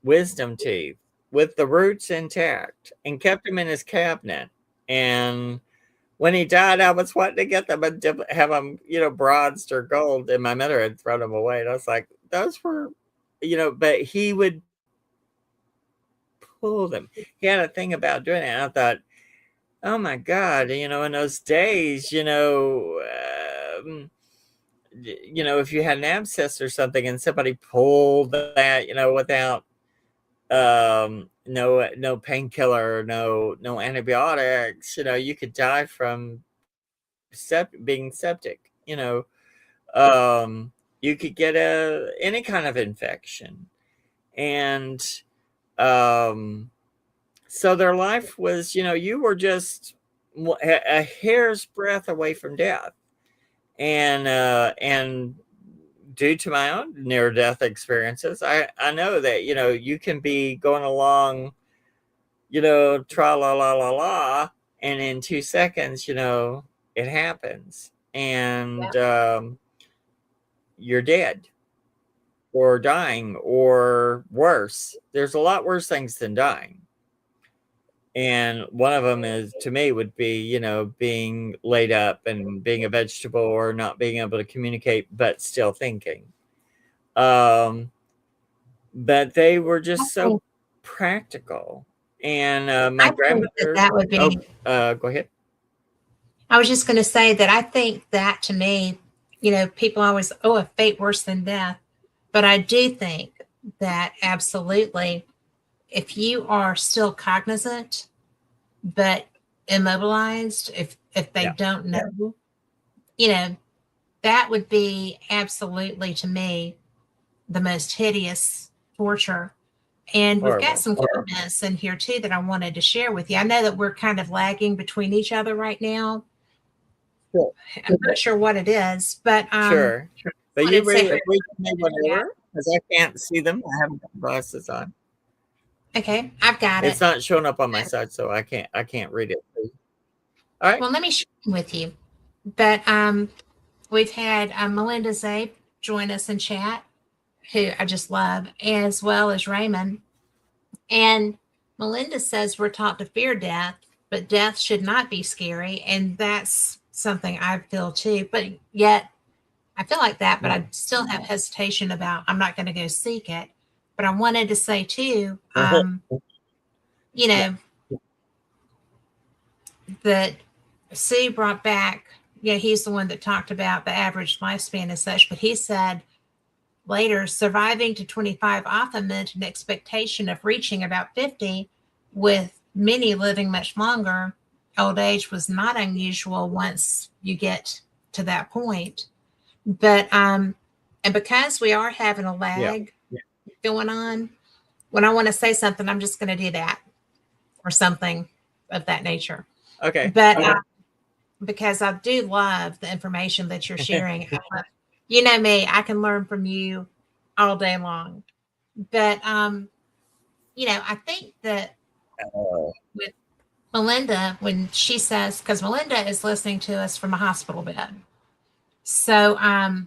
wisdom teeth with the roots intact and kept them in his cabinet. And when he died, I was wanting to get them and have them, bronzed or gold. And my mother had thrown them away. And I was like, those were, but he would pull them. He had a thing about doing it. And I thought, oh my God, in those days, if you had an abscess or something and somebody pulled that, without no painkiller, no antibiotics, you could die from being septic. Um, you could get any kind of infection. And um, so their life was, you were just a hair's breadth away from death. And due to my own near death experiences, I know that, you can be going along, tra la la la la, and in 2 seconds, it happens, and you're dead or dying, or worse. There's a lot worse things than dying. And one of them is, to me, would be, being laid up and being a vegetable, or not being able to communicate, but still thinking. But they were just so practical. And my I think that grandmother, that would oh, be. go ahead. I was just going to say that I think that to me, people always, oh, a fate worse than death. But I do think that absolutely, if you are still cognizant but immobilized, if they Yeah, don't know, you know, that would be absolutely to me the most hideous torture. And we've got horrible. some comments in here too that I wanted to share with you. I know that we're kind of lagging between each other right now. Sure. I'm not sure what it is, but Sure. But wanted you to say read, hi. read to me whenever, because I can't see them. I haven't got glasses on. Okay, I've got It's it. not showing up on my side, so I can't read it. All right. Well, let me share it with you. But we've had Melinda Zabe join us in chat, who I just love, as well as Raymond. And Melinda says we're taught to fear death, but death should not be scary. And that's something I feel too. But yet I feel like that, but I still have hesitation about I'm not going to go seek it. But I wanted to say too, you Yeah. know, that Sue brought back, he's the one that talked about the average lifespan and such, but he said later, surviving to 25 often meant an expectation of reaching about 50, with many living much longer. Old age was not unusual once you get to that point. But and because we are having a Yeah. lag going on, when I want to say something, I'm just going to do that or something of that nature. Okay. But because I do love the information that you're sharing. You know me, I can learn from you all day long. But I think that Oh, with Melinda, when she says, because Melinda is listening to us from a hospital bed. So I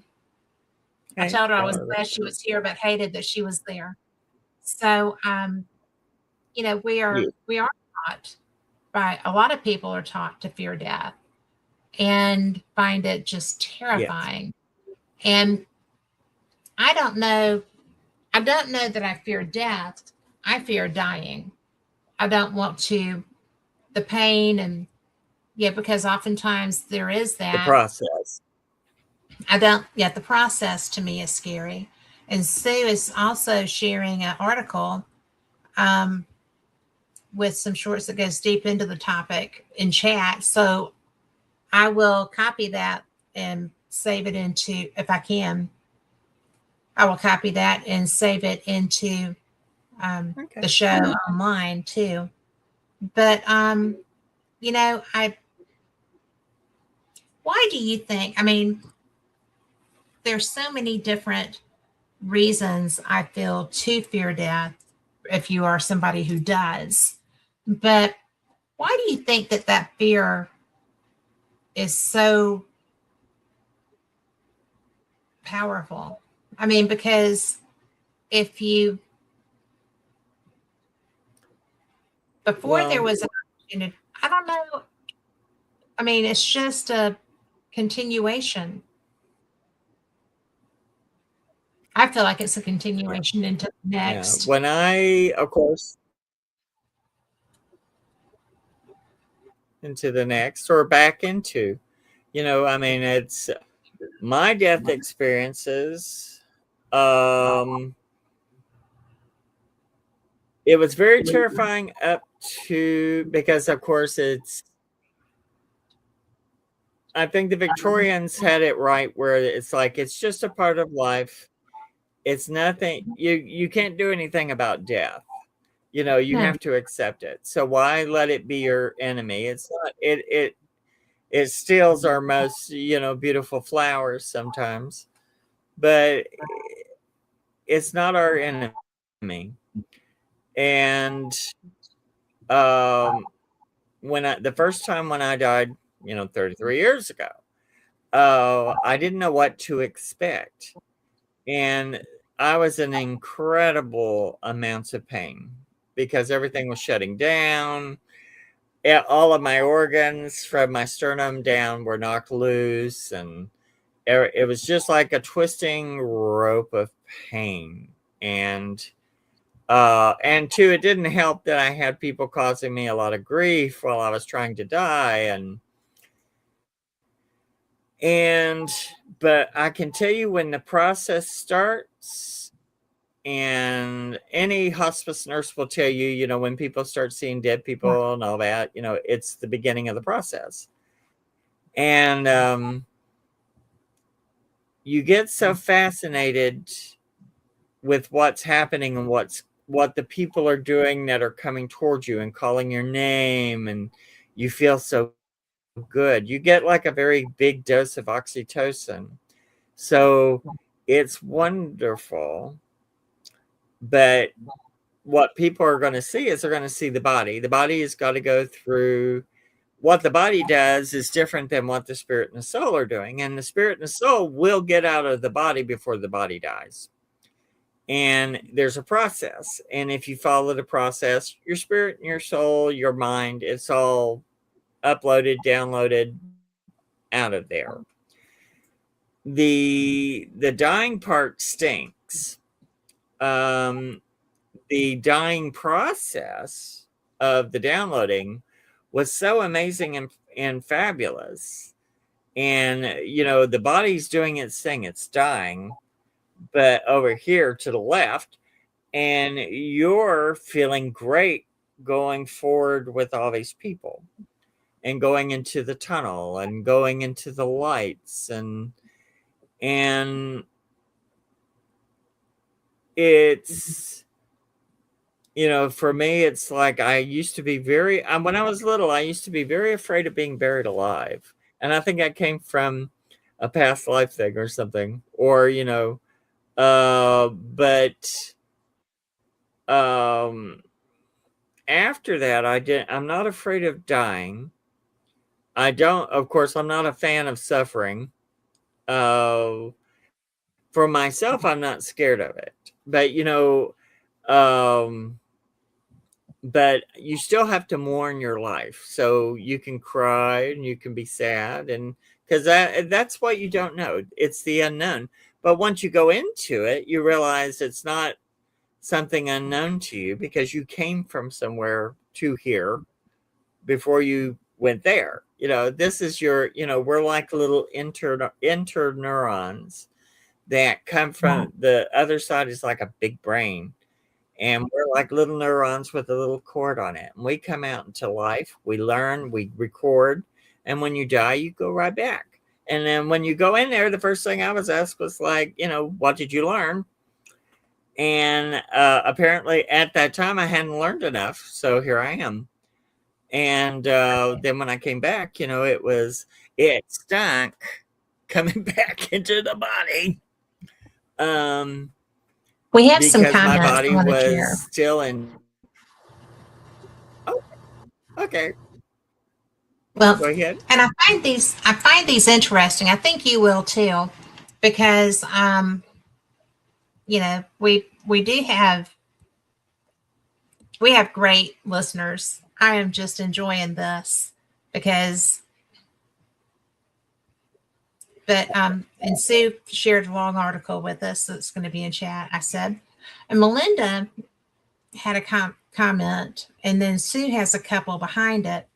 okay. told her I was Well, glad she was here, but hated that she was there. So we yeah. are taught by a lot of people are taught to fear death and find it just Yes. terrifying. And I don't know, I don't know that I fear death. I fear dying. I don't want to the pain and because oftentimes there is The that. process. I don't the process to me is scary. And Sue is also sharing an article um, with some shorts that goes deep into the topic in chat. So I will copy that and save it into, if I can, I will copy that and save it into Okay. the show online too. But I why do you think? I mean, there's so many different reasons I feel to fear death if you are somebody who does. But why do you think that fear is so powerful? I mean, because if you before there Well, was an opportunity, I don't know. I mean, it's just a continuation. I feel like it's a yeah. continuation into the Yeah. next. When I, of course, into the next, or back into, I mean, it's my death experiences. Um, it was very terrifying up to, because of course I think the Victorians had it right, where it's like it's just a part of life. It's nothing, you can't do anything about death. You No, have to accept it. So why let it be your enemy? It's not, it steals our most, beautiful flowers sometimes. but it's not our enemy. And um, the first time when I died, 33 years ago, I didn't know what to expect, and I was in incredible amounts of pain because everything was shutting down. All of my organs from my sternum down were knocked loose, and it was just like a twisting rope of pain. And two, it didn't help that I had people causing me a lot of grief while I was trying to die, and but I can tell you when the process starts, and any hospice nurse will tell you, when people start seeing dead people and all that, it's the beginning of the process. And you get so fascinated with what's happening and what the people are doing that are coming towards you and calling your name, and you feel so good. You get like a very big dose of oxytocin. So it's wonderful. But what people are going to see is they're going to see the body. The body has got to go through what the body does is different than what the spirit and the soul are doing. And the spirit and the soul will get out of the body before the body dies. And there's a process. And if you follow the process, your spirit and your soul, your mind, it's all uploaded, downloaded out of there. The dying part stinks. The dying process of the downloading was so amazing and fabulous. And the body's doing its thing, it's dying, but over here to the left, and you're feeling great going forward with all these people and going into the tunnel and going into the lights, and it's for me, it's like I used to be when I was little, I used to be very afraid of being buried alive. And I think I came from a past life thing or something, or, but um, after that, I'm not afraid of dying. Of course, I'm not a fan of suffering. Uh, for myself, I'm not scared of it. But, um, but you still have to mourn your life, so you can cry and you can be sad, and because that's what you don't know, it's the unknown. But once you go into it, you realize it's not something unknown to you because you came from somewhere to here before you went there. This is we're like little interneurons that come from the other side, is like a big brain, and we're like little neurons with a little cord on it. And we come out into life, we learn, we record, and when you die, you go right back. And then when you go in there, the first thing I was asked was like, what did you learn? And apparently at that time I hadn't learned enough, so here I am. And then when I came back, it stunk coming back into the body. We have some Because my comments I body want to was share. still in. Oh, okay. Well, Go ahead. and I find these interesting. I think you will too, because we have great listeners. I am just enjoying this because and Sue shared a long article with us that's going to be in chat. I said, and Melinda had a comment, and then Sue has a couple behind it.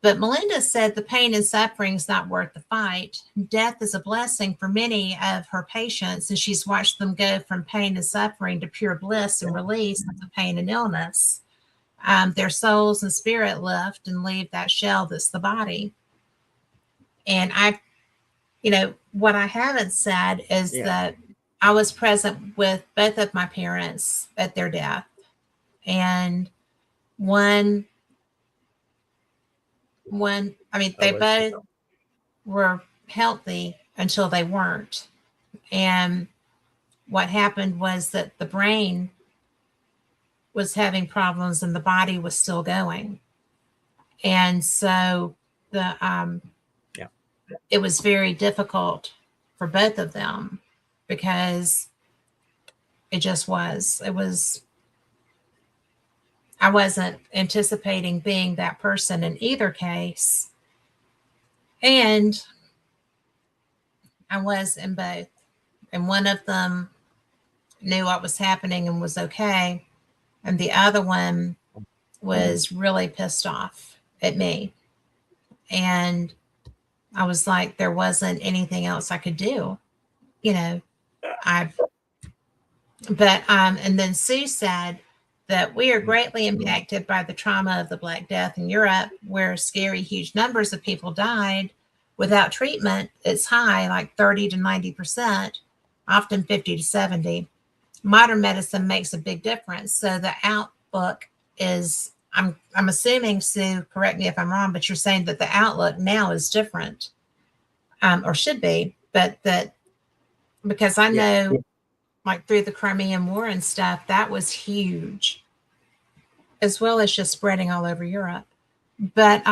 But Melinda said the pain and suffering is not worth the fight. Death is a blessing for many of her patients, and she's watched them go from pain and suffering to pure bliss and release of the pain and illness. Their souls and spirit lift and leave that shell that's the body. And what I haven't said is that I was present with both of my parents at their death. And one, they both were healthy until they weren't. And what happened was that the brain was having problems and the body was still going. And so the Yeah. it was very difficult for both of them because it just was. It was I wasn't anticipating being that person in either case. And I was in both. And one of them knew what was happening and was okay. And the other one was really pissed off at me. And I was like, there wasn't anything else I could do. You know, I, and then Sue said that we are greatly impacted by the trauma of the Black Death in Europe, where scary, huge numbers of people died without treatment. It's high, like 30 to 90%, often 50 to 70. Modern medicine makes a big difference. So the outlook is, I'm assuming, Sue, correct me if I'm wrong, but you're saying that the outlook now is different, or should be, but that because I know, Yeah. like through the Crimean War and stuff, that was huge, as well as just spreading all over Europe. But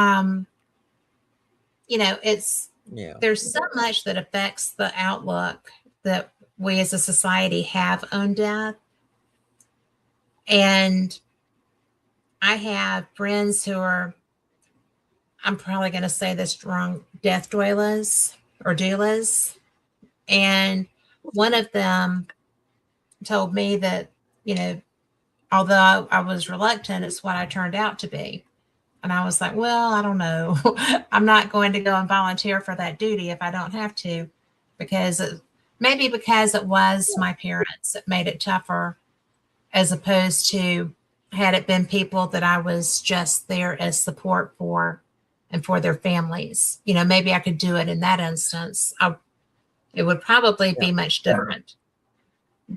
it's Yeah. there's so much that affects the outlook that we as a society have on death. And I have friends who are, I'm probably going to say this wrong, death doulas or doulas. And one of them told me that, although I was reluctant, it's what I turned out to be. And I was like, well, I don't know. I'm not going to go and volunteer for that duty if I don't have to, maybe because it was my parents that made it tougher, as opposed to had it been people that I was just there as support for and for their families. Maybe I could do it in that instance. It would probably be much different.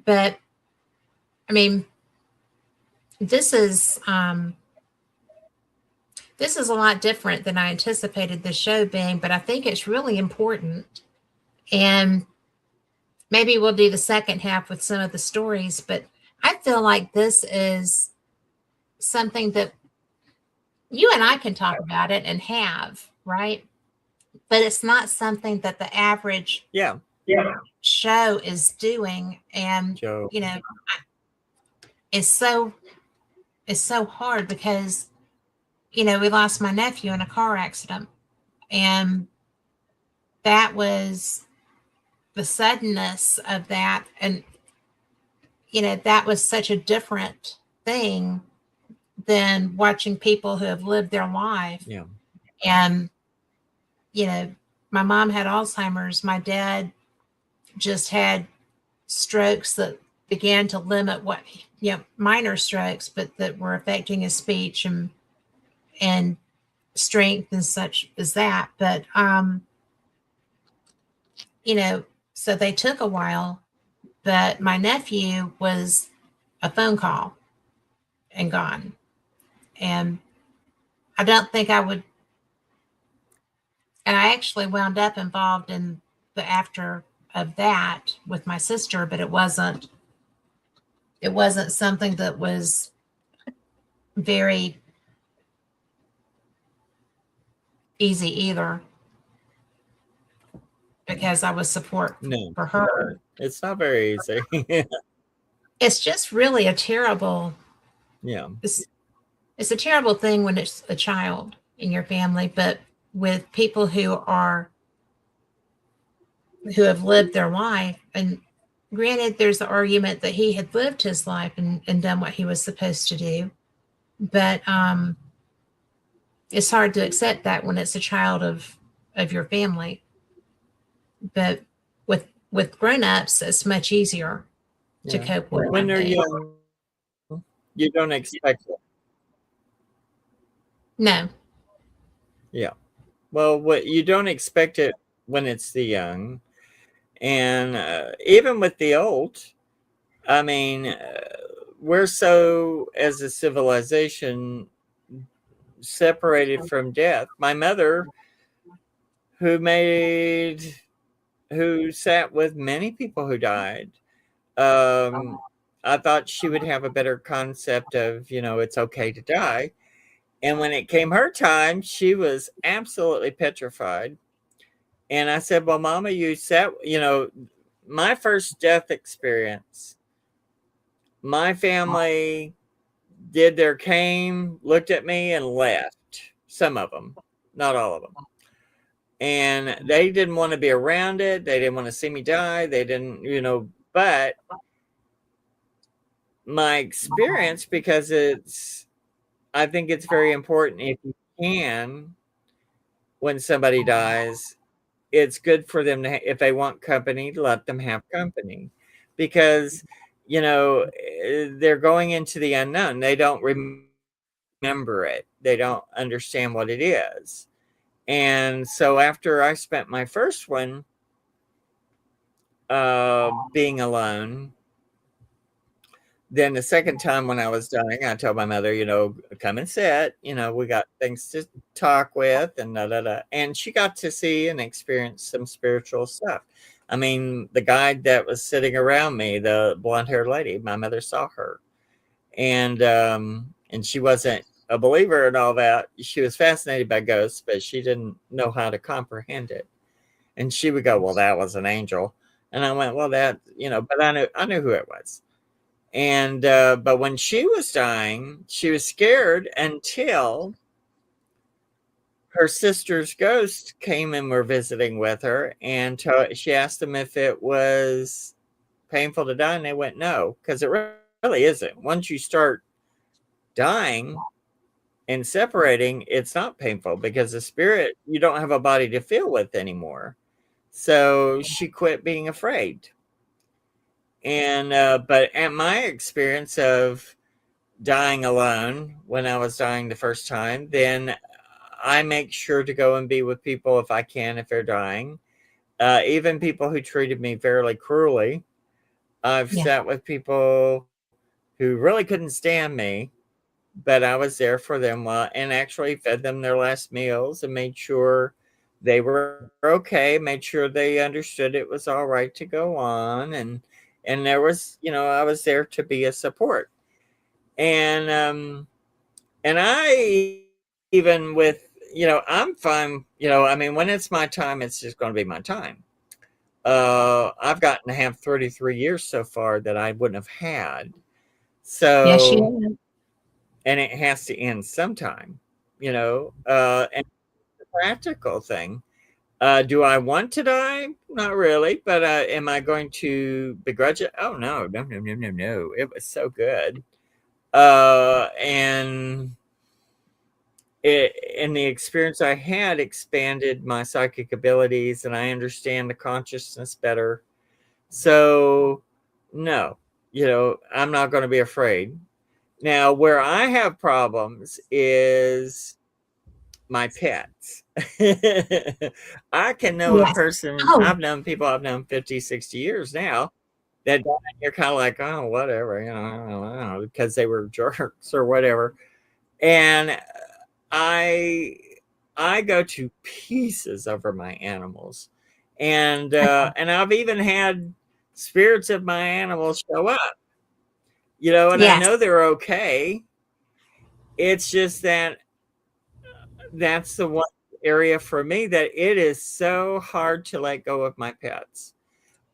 But I mean, this is a lot different than I anticipated the show being, but I think it's really important. And maybe we'll do the second half with some of the stories, but I feel like this is something that you and I can talk about it and have, right? But it's not something that the average Yeah. show is doing. And, Joe. it's so hard because, we lost my nephew in a car accident. And that was the suddenness of that. And, that was such a different thing than watching people who have lived their life. Yeah. And, my mom had Alzheimer's. My dad just had strokes that began to limit minor strokes, but that were affecting his speech and strength and such as that. But, so they took a while, but my nephew was a phone call and gone. And I don't think I would, and I actually wound up involved in the after of that with my sister, but it wasn't something that was very easy either, because I was support No, for her. it's not very easy. It's just really a terrible, Yeah. it's a terrible thing when it's a child in your family, but with people who have lived their life, and granted, there's the argument that he had lived his life and done what he was supposed to do, but it's hard to accept that when it's a child of your family. But with grown-ups, it's much easier to cope with. When they're young, you don't expect it. No. Yeah. Well, what you don't expect it when it's the young, and even with the old. I mean, we're so, as a civilization, separated from death. My mother, who made who sat with many people who died. Um, I thought she would have a better concept of, it's okay to die. And when it came her time, she was absolutely petrified. And I said, "Well, Mama, you sat, my first death experience, my family came, looked at me, and left. Some of them, not all of them. And they didn't want to be around it. They didn't want to see me die. They didn't, but my experience, because I think it's very important if you can, when somebody dies, it's good for them to, if they want company, to let them have company, because, they're going into the unknown. They don't remember it. They don't understand what it is. And so after I spent my first one being alone, then the second time when I was dying, I told my mother, come and sit. We got things to talk with, and da da da. And she got to see and experience some spiritual stuff. I mean, the guide that was sitting around me, the blonde haired lady, my mother saw her, and she wasn't a believer and all that. She was fascinated by ghosts, but she didn't know how to comprehend it. And she would go, "Well, that was an angel," and I went, "Well, that but I knew who it was." And but when she was dying, she was scared until her sister's ghost came and were visiting with her, and she asked them if it was painful to die, and they went no, because it really isn't. Once you start dying and separating, it's not painful, because the spirit, you don't have a body to feel with anymore. So she quit being afraid. And but at my experience of dying alone, when I was dying the first time, then I make sure to go and be with people if I can, if they're dying. Even people who treated me fairly cruelly. I've Yeah. sat with people who really couldn't stand me, but I was there for them while, and actually fed them their last meals and made sure they were okay, made sure they understood it was all right to go on, and there was, I was there to be a support. And I, even with, I'm fine, I mean, when it's my time, it's just going to be my time. I've gotten to have 33 years so far that I wouldn't have had. Yes, So, you have. and it has to end sometime, and the practical thing. Do I want to die? Not really, but am I going to begrudge it? Oh, no, no, no, no, no, no. It was so good. And the experience I had expanded my psychic abilities, and I understand the consciousness better. So, no, I'm not going to be afraid. Now, where I have problems is my pets. I can know a Yes. person, Oh, I've known people I've known 50, 60 years now, that you're kind of like, oh, whatever, I don't know, because they were jerks or whatever. And I I go to pieces over my animals. And I've even had spirits of my animals show up, and I yes. know they're okay. It's just that that's the one area for me that it is so hard to let go of my pets.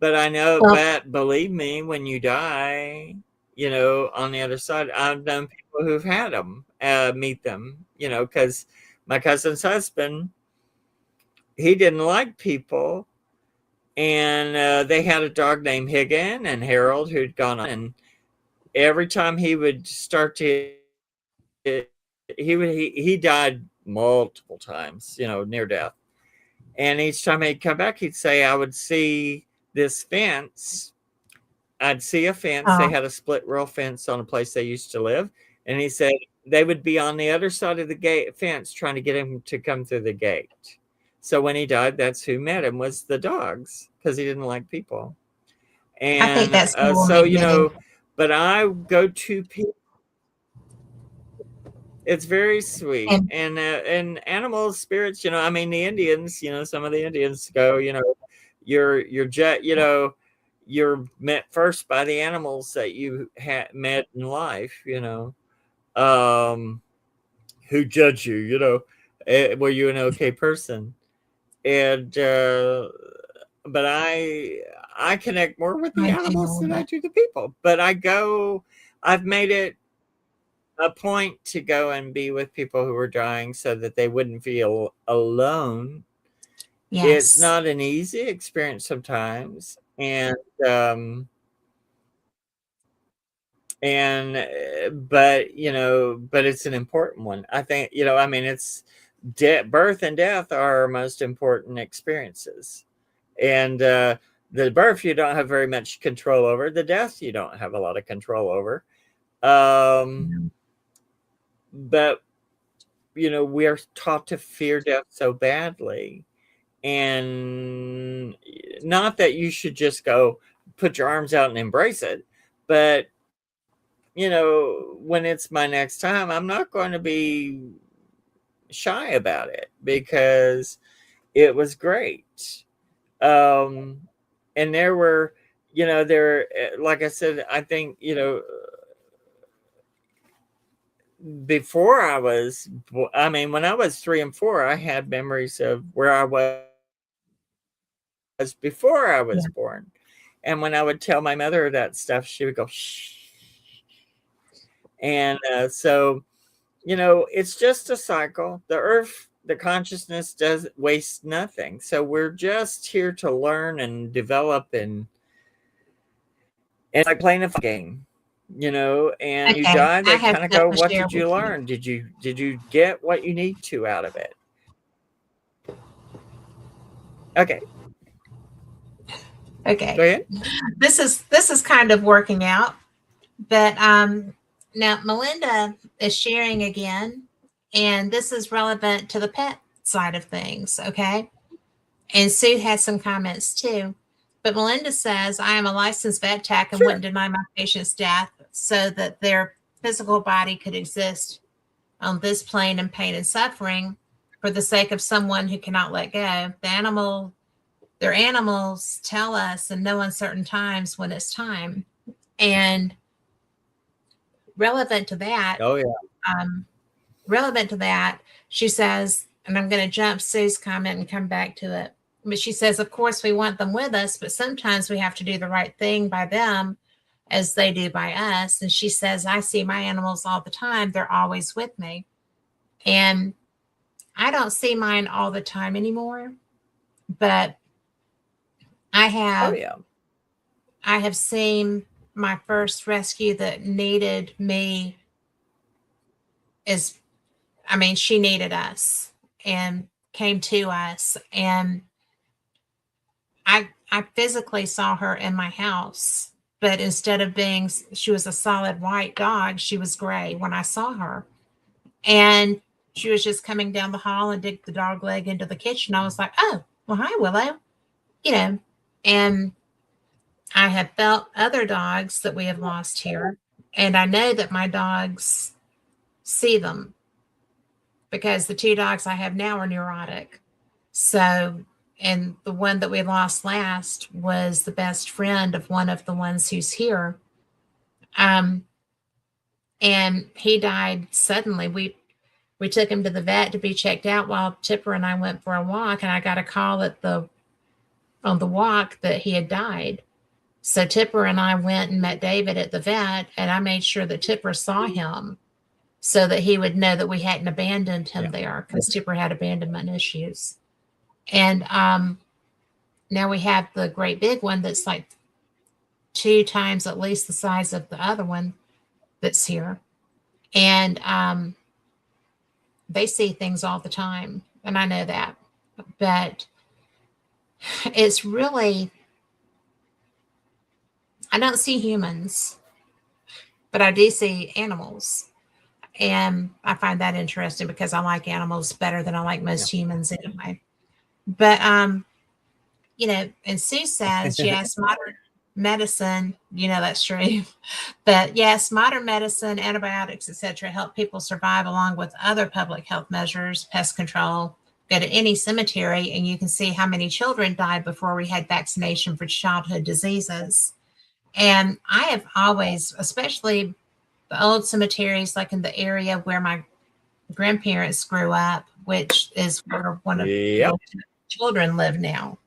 But I know, Well, but believe me, when you die, on the other side, I've known people who've had them, meet them, because my cousin's husband, he didn't like people. And they had a dog named Higgin and Harold who'd gone on. And every time he would start to, he died multiple times, near death. And each time he'd come back, he'd say, I would see this fence. I'd see a fence. They oh, had a split rail fence on a place they used to live. And he said they would be on the other side of the gate fence trying to get him to come through the gate. So when he died, that's who met him, was the dogs, because he didn't like people. I think And that's more so, magnetic. but I go to people. It's very sweet, And and animal spirits. I mean, the Indians. Some of the Indians go. you know, you're met first by the animals that you met in life, you know, um, who judge you, you know, were you an okay person? And but I connect more with the I do animals know than I that. do the people. But I've made it a point to go and be with people who are dying so that they wouldn't feel alone. It's Yes. not an easy experience sometimes, um, but you know, but it's an important one. I think, you know, I mean, it's birth and death are our most important experiences, and the birth you don't have very much control over. The death you don't have a lot of control over. Um, Yeah. but you know, we are taught to fear death so badly, and not that you should just go put your arms out and embrace it, but you know, when it's my next time, I'm not going to be shy about it because it was great. Um, and there were, you know, like I said, I think, you know, before I mean, when I was 3 and 4, I had memories of where I was before I was Yeah. born. And when I would tell my mother that stuff, she would go, shh. And so, you know, it's just a cycle. The earth, the consciousness does waste nothing. So we're just here to learn and develop, and it's like playing a game, you know, and you Okay. die, I they have kind of stuff go, to what share did you with you. learn? Did you get what you need to out of it? Okay, go Okay. ahead. This is kind of working out, but now Melinda is sharing again, and this is relevant to the pet side of things. Okay. And Sue had some comments too. But Melinda says, I am a licensed vet tech and wouldn't Sure. deny my patients death so that their physical body could exist on this plane in pain and suffering for the sake of someone who cannot let go. Their animals tell us in no uncertain times when it's time. And relevant to that, Oh, yeah. um, relevant to that, she says, and I'm going to jump Sue's comment and come back to it. But she says, of course, we want them with us, but sometimes we have to do the right thing by them as they do by us. And she says, I see my animals all the time. They're always with me. And I don't see mine all the time anymore, but I Oh, have yeah. I have seen my first rescue that needed me is I mean, she needed us and came to us, and I physically saw her in my house, but instead of being she was a solid white dog, she was gray when I saw her. And she was just coming down the hall and digged the dog leg into the kitchen. I was like, "Oh, well, hi, Willow." You know, and I have felt other dogs that we have lost here, and I know that my dogs see them because the two dogs I have now are neurotic. So, and the one that we lost last was the best friend of one of the ones who's here. Um, and he died suddenly. We took him to the vet to be checked out while Tipper and I went for a walk, and I got a call at the on the walk that he had died. So Tipper and I went and met David at the vet, and I made sure that Tipper saw him so that he would know that we hadn't abandoned him Yeah. there because Tipper had abandonment issues. And now we have the great big one that's like 2 times at least the size of the other one that's here. And they see things all the time. And I know that. But it's really, I don't see humans, but I do see animals. And I find that interesting because I like animals better than I like Yeah. most humans anyway. But you know, and Sue says, yes, modern medicine, you know, that's true. But yes, modern medicine, antibiotics, etc., help people survive along with other public health measures, pest control, go to any cemetery and you can see how many children died before we had vaccination for childhood diseases. And I have always, especially the old cemeteries, like in the area where my grandparents grew up, which is where one of Yep. the children live now.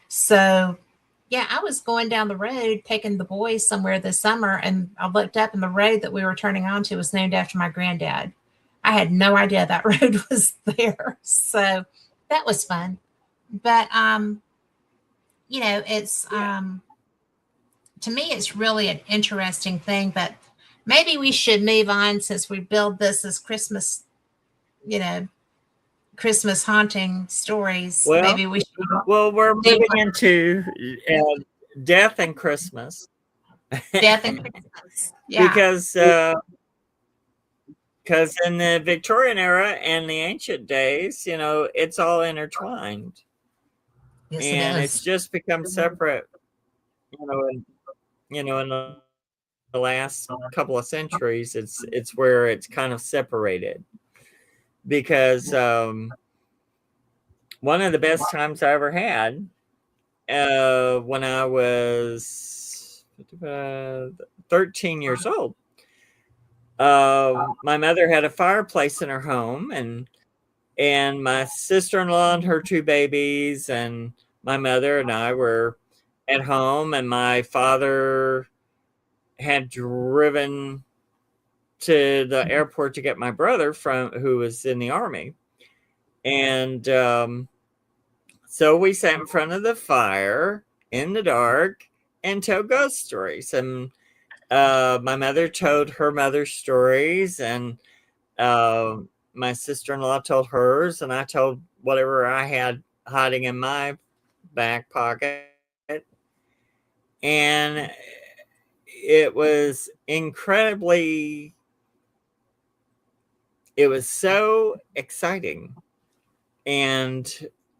So, yeah, I was going down the road taking the boys somewhere this summer, and I looked up, and the road that we were turning onto was named after my granddad. I had no idea that road was there. So that was fun. But, it's, to me, it's really an interesting thing. But maybe we should move on since we build this as Christmas, you know, Christmas haunting stories. Well, Maybe we should we're do moving into death and Christmas death and Christmas. Yeah. because in the Victorian era and the ancient days, it's all intertwined, Yes, it and it's is. just become separate. In the last couple of centuries, it's where it's kind of separated because one of the best times I ever had when I was 13 years old. My mother had a fireplace in her home, and my sister-in-law and her two babies and my mother and I were at home, and my father had driven to the airport to get my brother who was in the army. And so we sat in front of the fire in the dark and told ghost stories. And my mother told her mother's stories, and my sister-in-law told hers, and I told whatever I had hiding in my back pocket. And it was it was so exciting. And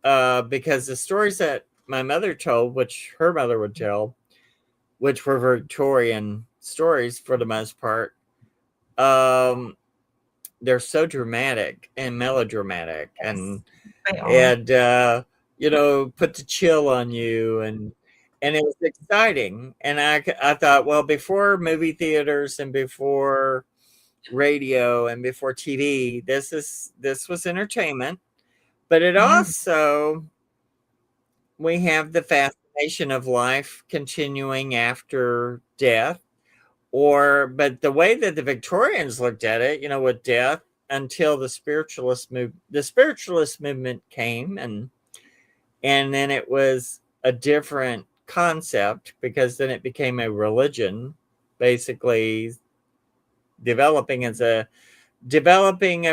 because the stories that my mother told, which her mother would tell, which were Victorian stories for the most part, they're so dramatic and melodramatic, Yes, and they are. and put the chill on you, and it was exciting. And I thought, well, before movie theaters and before radio and before TV, this was entertainment, but it Yeah. also, we have the fascination of life continuing after death. But the way that the Victorians looked at it, with death, until the spiritualist movement came, and then it was a different concept, because then it became a religion, basically developing a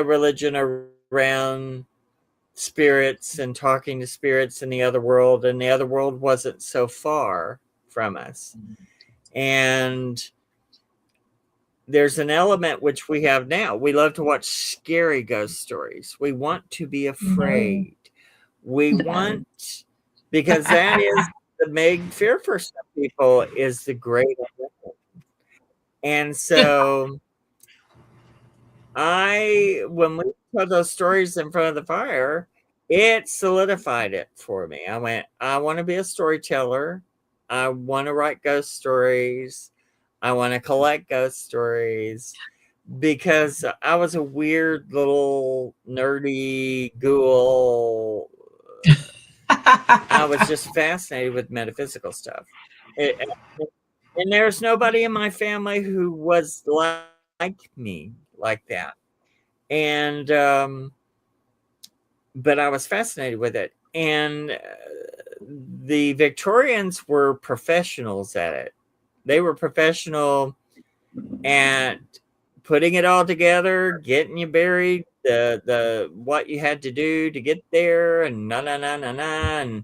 religion around spirits and talking to spirits in the other world, and the other world wasn't so far from us. And there's an element which we have now. We love to watch scary ghost stories. We want to be No, afraid. We no. want, because that is the big fear for some people, is the great unknown. And so when we put those stories in front of the fire, it solidified it for me. I went, I want to be a storyteller. I want to write ghost stories. I want to collect ghost stories, because I was a weird little nerdy ghoul. I was just fascinated with metaphysical stuff. It, and there's nobody in my family who was like me like that. And but I was fascinated with it. And the Victorians were professionals at it. They were professional at putting it all together, getting you buried, the what you had to do to get there, and and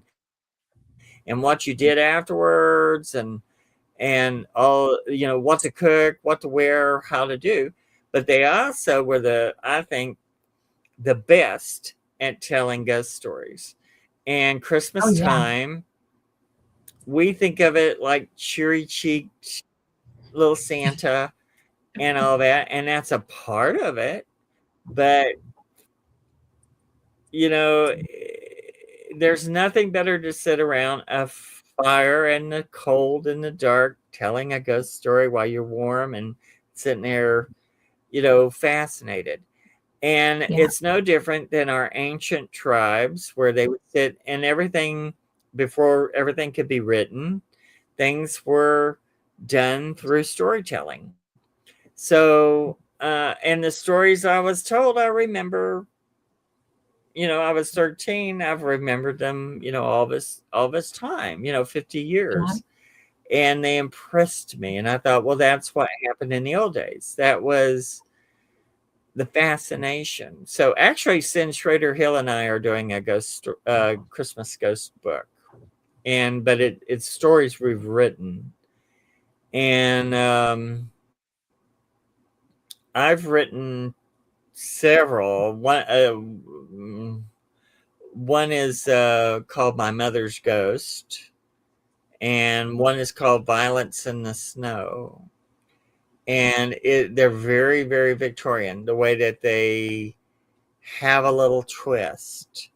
what you did afterwards, and all, what to cook, what to wear, how to do. But they also were I think, the best at telling ghost stories. And Oh, Christmas yeah. time, we think of it like cheery cheeked little Santa and all that, and that's a part of it. But you know, there's nothing better to sit around a fire in the cold in the dark telling a ghost story while you're warm and sitting there, fascinated. And Yeah. it's no different than our ancient tribes where they would sit and everything before everything could be written, things were done through storytelling. So, and the stories I was told, I remember, I was 13. I've remembered them, all this time, 50 Yeah. years. And they impressed me. And I thought, well, that's what happened in the old days. That was the fascination. So actually, Sin Schrader Hill and I are doing a Christmas ghost book, but it's stories we've written, and I've written several. One is called My Mother's Ghost, and one is called Violence in the Snow. And they're very, very Victorian. The way that they have a little twist.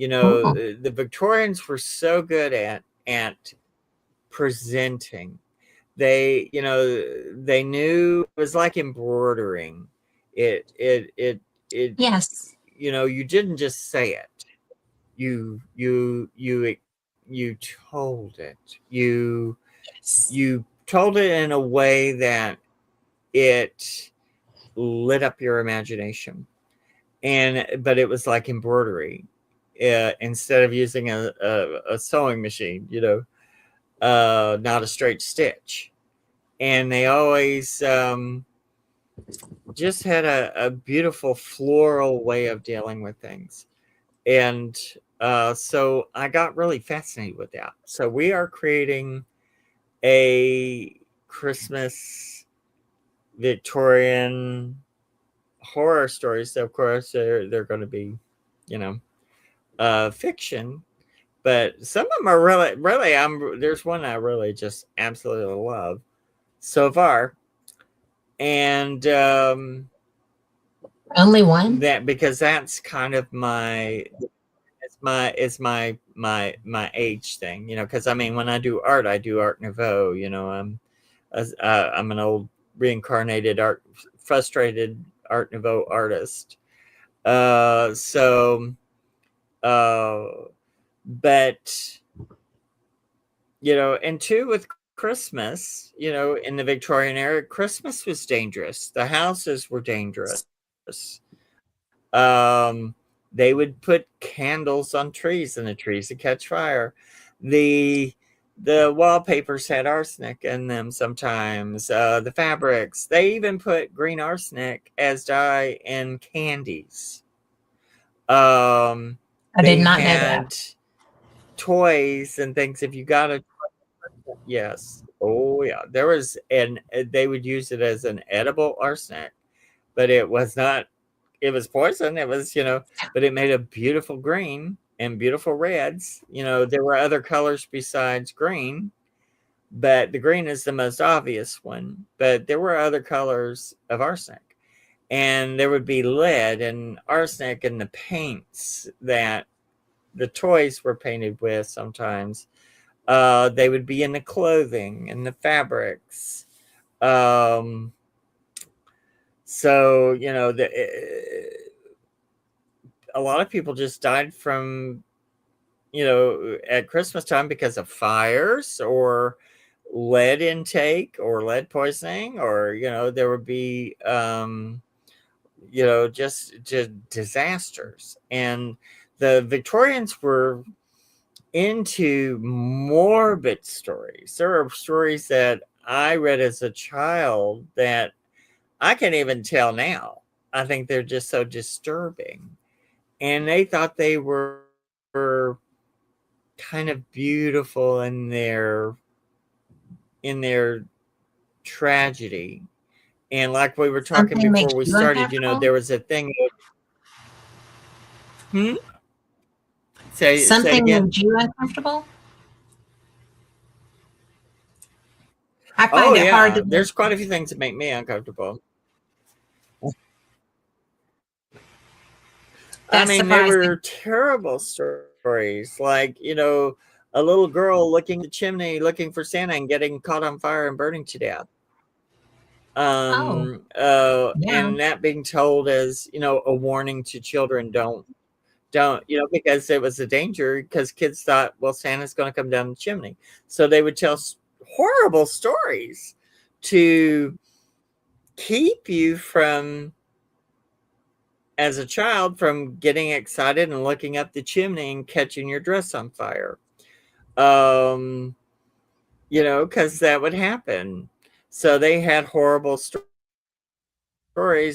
Oh, The Victorians were so good at presenting. They knew it was like embroidering. It yes. you didn't just say it. You told it. Yes. You told it in a way that it lit up your imagination. But it was like embroidery. Instead of using a sewing machine, not a straight stitch. And they always just had a beautiful floral way of dealing with things. And so I got really fascinated with that. So we are creating a Christmas Victorian horror stories. So of course, they're going to be, you know, fiction, but some of them are really, really. There's one I really just absolutely love so far, and Only one? that because that's kind of my age thing, because I mean when I do art nouveau. I'm an old reincarnated frustrated art nouveau artist. So uh but and two, with Christmas, in the Victorian era, Christmas was dangerous. The houses were dangerous. Um, they would put candles on trees, and the trees would catch fire. The the wallpapers had arsenic in them sometimes. The fabrics, they even put green arsenic as dye in candies. I did They not know that. had toys and things. If you got a Yes. Oh, yeah. They would use it as an edible arsenic, but it was not, it was poison. But it made a beautiful green and beautiful reds. There were other colors besides green, but the green is the most obvious one. But there were other colors of arsenic. And there would be lead and arsenic in the paints that the toys were painted with sometimes. They would be in the clothing and the fabrics. Um, so a lot of people just died from at Christmas time because of fires or lead intake or lead poisoning, or there would be just disasters. And the Victorians were into morbid stories. There are stories that I read as a child that I can't even tell now. I think they're just so disturbing. And they thought they were kind of beautiful in their tragedy. And like we were talking Something before makes we you started, uncomfortable? there was a thing. Hmm? Say it Something again. made you uncomfortable? I Oh find it hard yeah, to there's quite listen. a few things that make me uncomfortable. I That's mean, they surprising. were terrible stories. Like, a little girl looking the chimney looking for Santa and getting caught on fire and burning to death. Oh, yeah. And that being told as, a warning to children, don't, because it was a danger because kids thought, well, Santa's going to come down the chimney. So they would tell horrible stories to keep you from, as a child, from getting excited and looking up the chimney and catching your dress on fire. Um, because that would happen. So they had horrible stories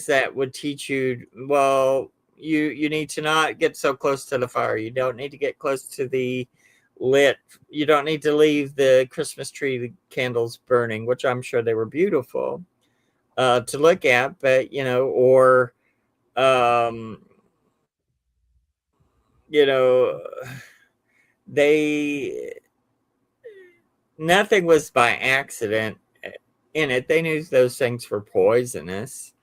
that would teach you, well, you need to not get so close to the fire. You don't need to get close to the lit. You don't need to leave the Christmas tree candles burning, which I'm sure they were beautiful to look at, but or um, you know, they nothing was by accident in it. They knew those things were poisonous,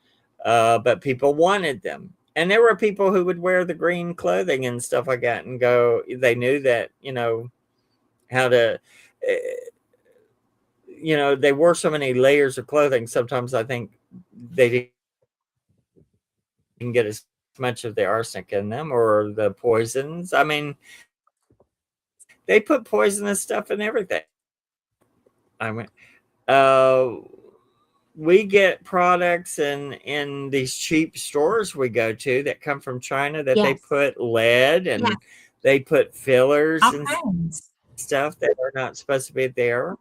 but people wanted them. And there were people who would wear the green clothing and stuff like that and go, they knew that, how to, uh, they wore so many layers of clothing. Sometimes I think they didn't get as much of the arsenic in them or the poisons. I mean, they put poisonous stuff in everything. I mean, uh, we get products in these cheap stores we go to that come from China that they Yes. put lead Yeah. and they put fillers All and kinds. stuff that are not supposed to be there.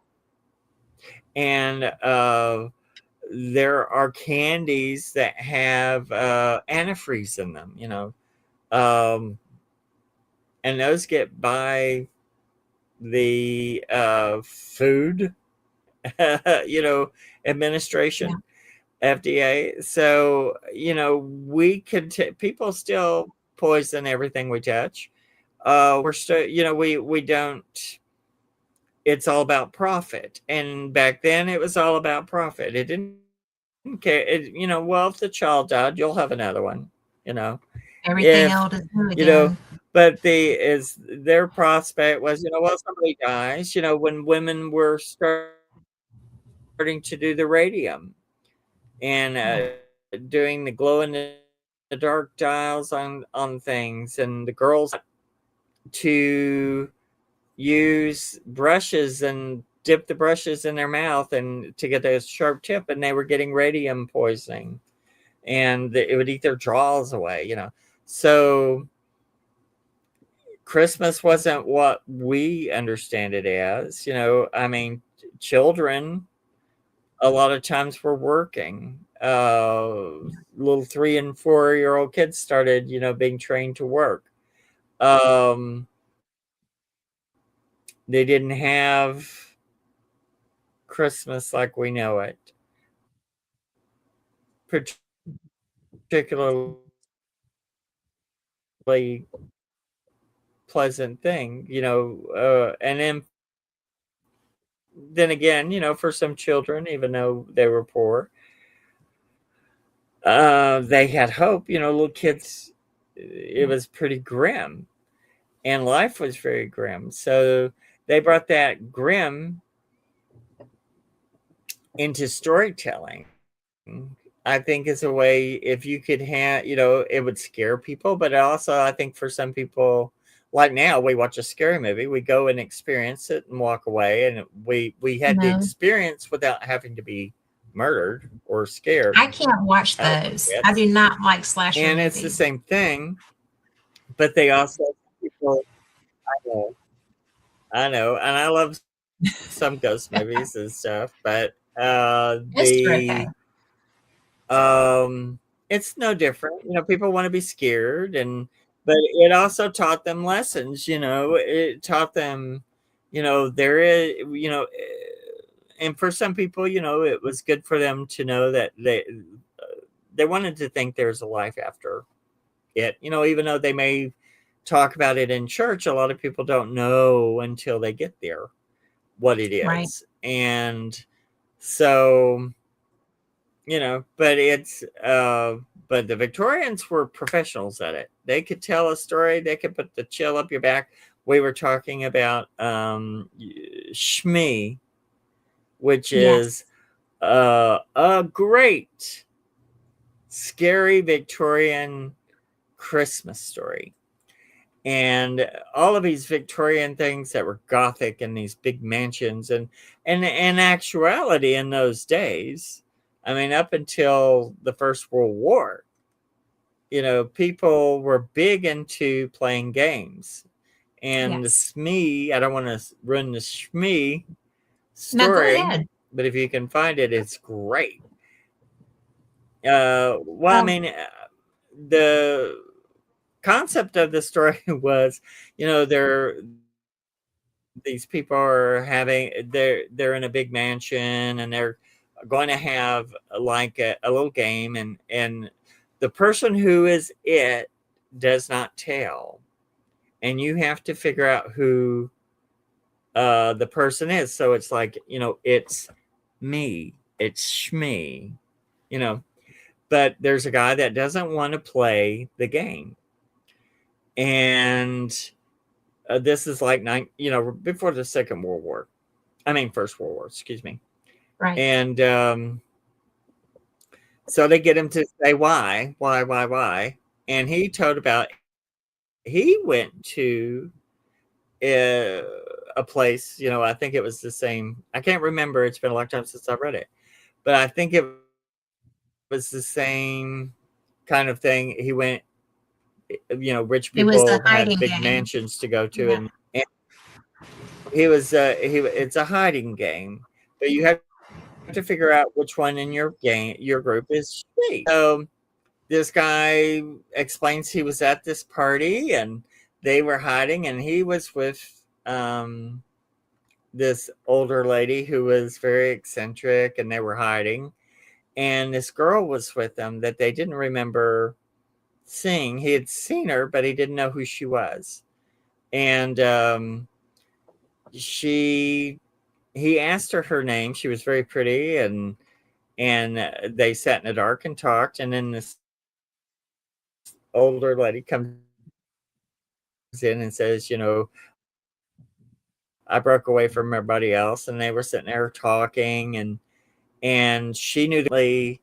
And there are candies that have antifreeze in them, um, and those get by the food, Yeah. administration, FDA. So, we could people still poison everything we touch. We're still, we don't, it's all about profit. And back then it was all about profit. It didn't care. Well, if the child died, you'll have another one, you know, Everything if, else is new you know, again. but their prospect was, well, somebody dies, when women were starting to do the radium and Yeah. doing the glow in the dark dials on things, and the girls to use brushes and dip the brushes in their mouth and to get those sharp tip, and they were getting radium poisoning, and it would eat their jaws away. So Christmas wasn't what we understand it as. I mean, children a lot of times we're working. Little 3 and 4 year old kids started, being trained to work. Um, they didn't have Christmas like we know it. Particularly pleasant thing, and then again, for some children, even though they were poor, they had hope. Little kids, it Yeah. was pretty grim, and life was very grim. So they brought that grim into storytelling. I think is a way, if you could have, it would scare people, but also I think for some people, like now, we watch a scary movie, we go and experience it and walk away, and we had the No, experience without having to be murdered or scared. I can't watch I don't those. I it's do not like slasher and it's the movies. same thing, but they also people. I know, and I love some ghost movies and stuff, but Most are okay. um it's no different. People want to be scared, and but it also taught them lessons. It taught them, there is, and for some people, it was good for them to know that they wanted to think there's a life after it. Even though they may talk about it in church, a lot of people don't know until they get there what it Right. is. And so, but But the Victorians were professionals at it. They could tell a story. They could put the chill up your back. We were talking about Shmee, which is Yes. a great, scary Victorian Christmas story. And all of these Victorian things that were gothic and these big mansions, and in actuality, in those days, I mean, up until the First World War, people were big into playing games. And the Yes. Smee, I don't want to run the Shmee Now go story, ahead. but if you can find it, it's great. Well, I Um, mean, the concept of the story was, these people are they're in a big mansion, and they're going to have like a little game, and the person who is it does not tell, and you have to figure out who the person is. So it's like, it's me, it's Shmee, you know but there's a guy that doesn't want to play the game. And this is like before the Second World War. I mean, First World War, excuse me. right. And so they get him to say why. And he told about he went to a place, I think it was the same. I can't remember. It's been a long time since I read it. But I think it was the same kind of thing. He went, rich It was a people had hiding big game. mansions to go to, Yeah. and it's a hiding game, but you have to figure out which one in your group is she. So this guy explains he was at this party, and they were hiding, and he was with this older lady who was very eccentric, and they were hiding, and this girl was with them that they didn't remember seeing. He had seen her, but he didn't know who she was. And she he asked her name. She was very pretty, and they sat in the dark and talked. And then this older lady comes in and says, I broke away from everybody else, and they were sitting there talking, and she knew that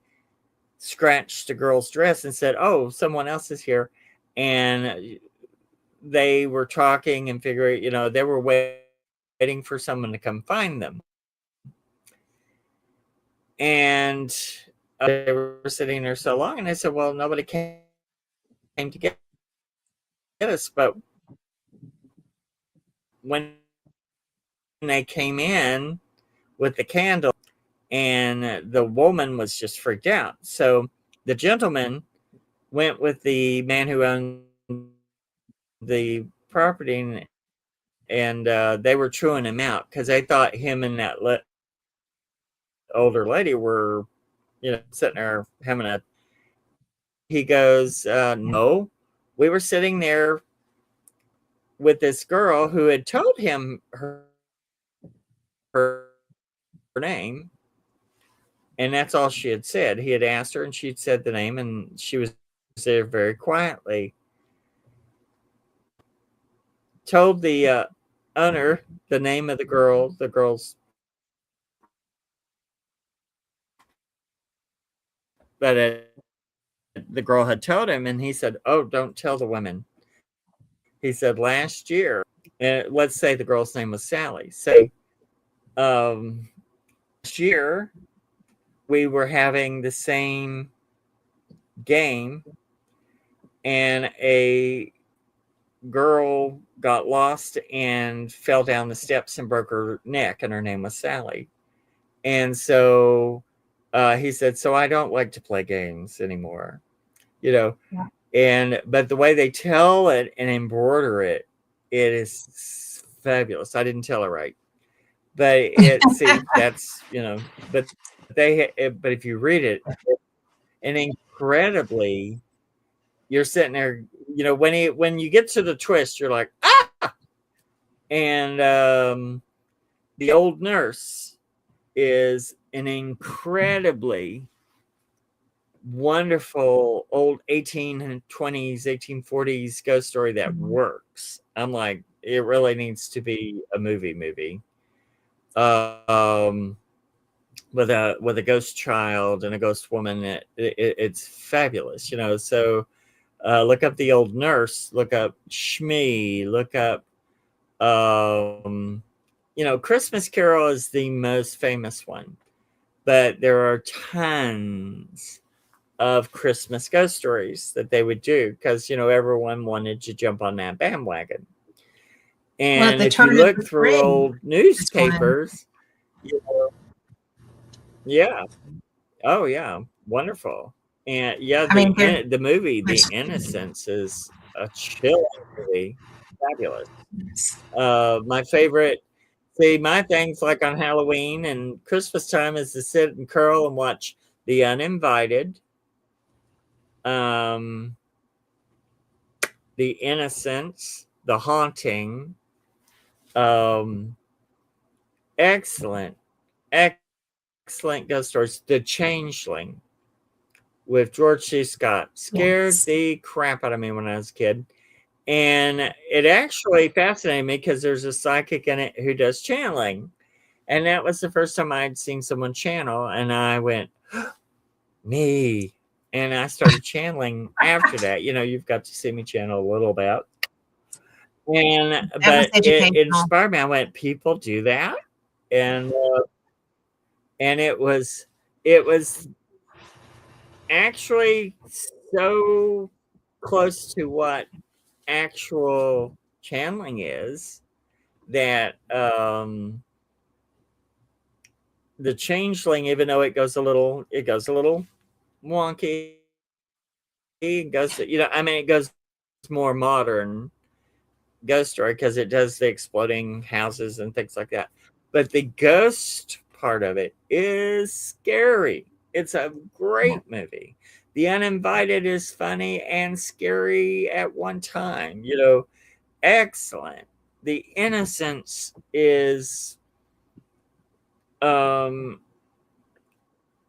scratched the girl's dress and said, "Oh, someone else is here," and they were talking and figuring, they were waiting for someone to come find them. And they were sitting there so long, and I said, "Well, nobody came to get us." But when they came in with the candle, and the woman was just freaked out. So the gentleman went with the man who owned the property, and they were chewing him out because they thought him and that older lady were, sitting there having a. He goes, "No, we were sitting there with this girl who had told him her name, and that's all she had said. He had asked her, and she'd said the name, and she was there very quietly. Told the owner the name of the girl. The girl's that the girl had told him, and he said, "Oh, don't tell the women." He said, "Last year, and let's say the girl's name was Sally. Say, um, last year we were having the same game, and a girl got lost and fell down the steps and broke her neck, and her name was Sally." And so he said, "So I don't like to play games anymore, you know." Yeah. But the way they tell it and embroider it, it is fabulous. I didn't tell it right, but see, that's, but but if you read it, and incredibly, you're sitting there, when you get to the twist, you're like, ah. And the old nurse is an incredibly wonderful old 1820s, 1840s ghost story that Mhm. works. I'm like, it really needs to be a movie. Um, with a ghost child and a ghost woman. It's fabulous, you know. So look up the old nurse, look up Shmee, look up Christmas Carol is the most famous one, but there are tons of Christmas ghost stories that they would do because everyone wanted to jump on that bandwagon. Well, at And the if you turn of look the through spring old is one. newspapers, you yeah, oh yeah, wonderful. And yeah, I mean, there, the movie The there's Innocents is a chilling movie, fabulous. My favorite. See, my things like on Halloween and Christmas time is to sit and curl and watch The Uninvited, um, The Innocents, The Haunting. Um, excellent, excellent ghost stories. The Changeling with George C. Scott scared yes, the crap out of me when I was a kid. And it actually fascinated me because there's a psychic in it who does channeling. And that was the first time I'd seen someone channel. And I went, me. And I started channeling after that. You've got to see me channel a little bit. that was But it educational. inspired me. I went, people do that? And it was actually so close to what actual channeling is that the changeling, even though it goes a little wonky, it goes, I mean, it goes more modern ghost story because it does the exploding houses and things like that. But the ghost part of it is scary. It's a Yeah, great movie. The Uninvited is funny and scary at one time. Excellent. The Innocence is um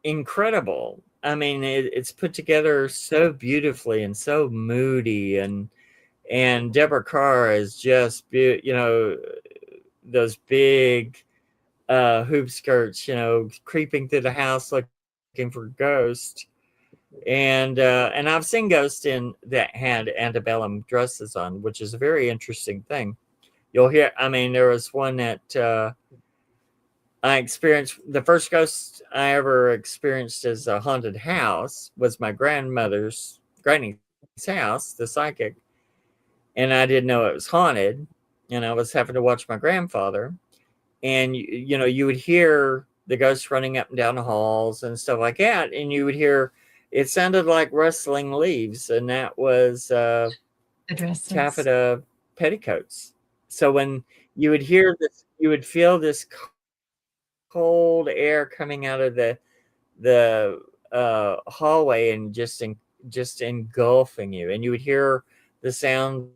incredible. I mean, it's put together so beautifully and so moody, and Deborah Carr is just those big hoop skirts, creeping through the house looking for ghosts. And I've seen ghosts in that had antebellum dresses on, which is a very interesting thing. You'll hear. I mean, there was one that I experienced. The first ghost I ever experienced as a haunted house was my grandmother's granny's house, the psychic, and I didn't know it was haunted. And I was having to watch my grandfather, and you would hear the ghosts running up and down the halls and stuff like that, and you would hear it sounded like rustling leaves, and that was the dresses. taffeta petticoats. So when you would hear this, you would feel this cold air coming out of the hallway and just engulfing you, and you would hear the sounds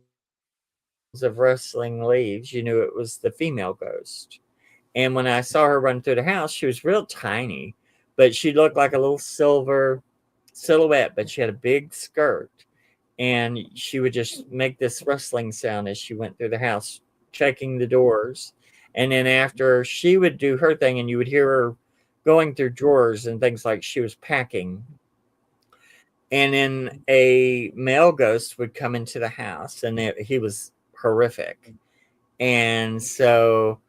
of rustling leaves. You knew it was the female ghost. And when I saw her run through the house, she was real tiny, but she looked like a little silver silhouette, but she had a big skirt. And she would just make this rustling sound as she went through the house, checking the doors. And then after she would do her thing, and you would hear her going through drawers and things like she was packing. And then a male ghost would come into the house, and he was horrific. And so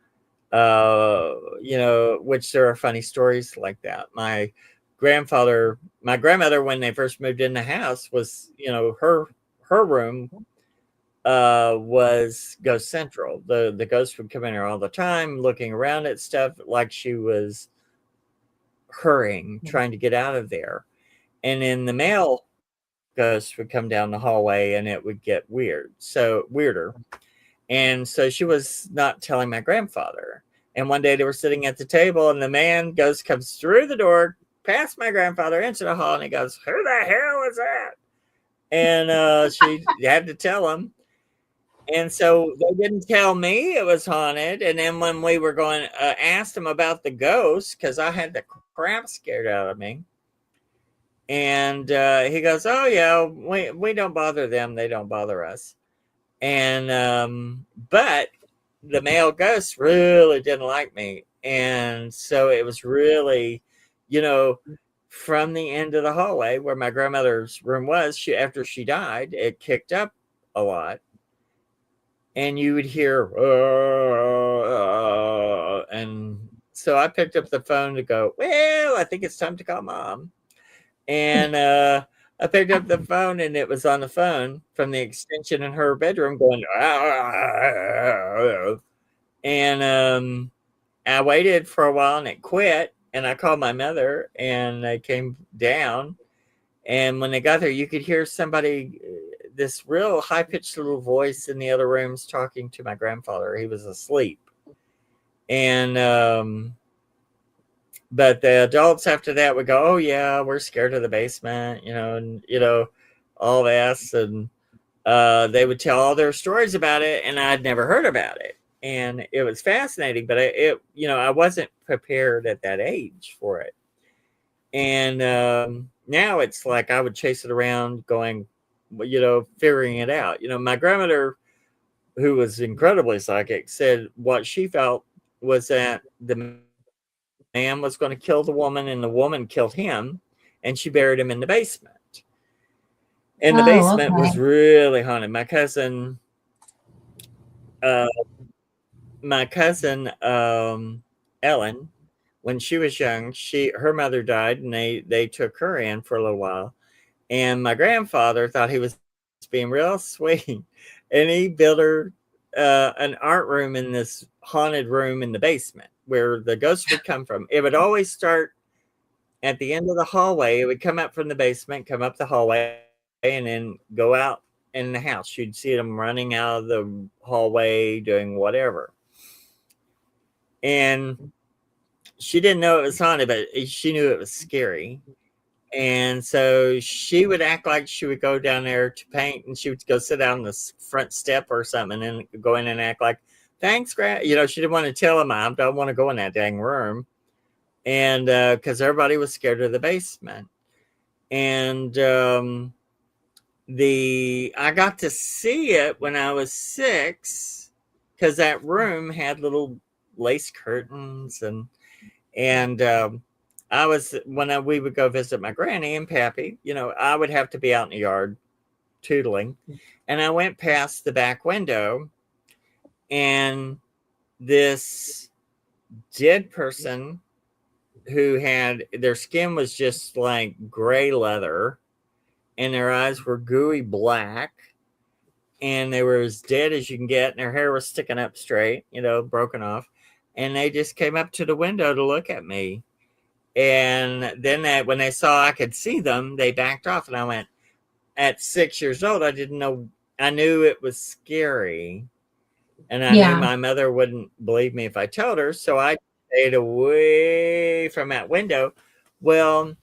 which there are funny stories like that. My grandmother, when they first moved in the house, was, her room was ghost central. The ghost would come in there all the time, looking around at stuff like she was hurrying, trying to get out of there. And then the male ghost would come down the hallway, and it would get weirder. And so she was not telling my grandfather. And one day they were sitting at the table, and the man ghost comes through the door, past my grandfather, into the hall, and he goes, "Who the hell is that?" And she had to tell him. And so they didn't tell me it was haunted. And then when we were asked him about the ghost, because I had the crap scared out of me. And he goes, "Oh yeah, we don't bother them; they don't bother us." And but the male ghost really didn't like me, and so it was really, you know, from the end of the hallway where my grandmother's room was. She After she died, it kicked up a lot, and you would hear, and so I picked up the phone to go, well, I think it's time to call mom. And I picked up the phone, and it was on the phone from the extension in her bedroom going, and I waited for a while and it quit. And I called my mother and they came down. And when they got there, you could hear somebody, this real high pitched little voice in the other rooms talking to my grandfather. He was asleep. And, but the adults after that would go, oh, yeah, we're scared of the basement, and, all this. And they would tell all their stories about it. And I'd never heard about it. And it was fascinating, but I wasn't prepared at that age for it. And now it's like I would chase it around going, figuring it out. My grandmother, who was incredibly psychic, said what she felt was that the man was going to kill the woman and the woman killed him, and she buried him in the basement. And the basement Oh, was okay. really haunted. Uh, my cousin Ellen, when she was young, her mother died, and they took her in for a little while. And my grandfather thought he was being real sweet, and he built her an art room in this haunted room in the basement where the ghosts would come from. It would always start at the end of the hallway. It would come up from the basement, come up the hallway, and then go out in the house. You'd see them running out of the hallway doing whatever. And she didn't know it was haunted, but she knew it was scary. And so she would act like she would go down there to paint, and she would go sit down on the front step or something and then go in and act like, thanks, Grant. She didn't want to tell him, I don't want to go in that dang room. And because everybody was scared of the basement. And I got to see it when I was 6, because that room had little lace curtains. And I was we would go visit my granny and pappy, I would have to be out in the yard tootling. And I went past the back window, and this dead person who had their skin was just like gray leather, and their eyes were gooey black, and they were as dead as you can get, and their hair was sticking up straight, broken off. And they just came up to the window to look at me. And then when they saw I could see them, they backed off. And I went, at 6 years old, I didn't know. I knew it was scary. And I knew Yeah. my mother wouldn't believe me if I told her. So I stayed away from that window. Well,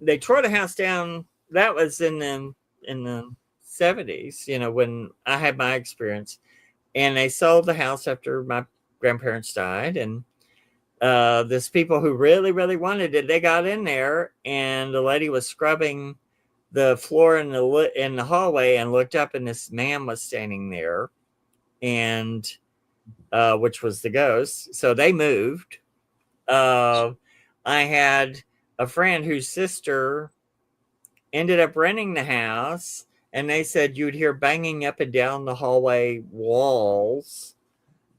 they tore the house down. That was in the 70s, when I had my experience. And they sold the house after my grandparents died. And this people who really, really wanted it, they got in there, and the lady was scrubbing the floor in the hallway and looked up, and this man was standing there, and which was the ghost. So they moved. Uh, I had a friend whose sister ended up renting the house, and they said you'd hear banging up and down the hallway walls.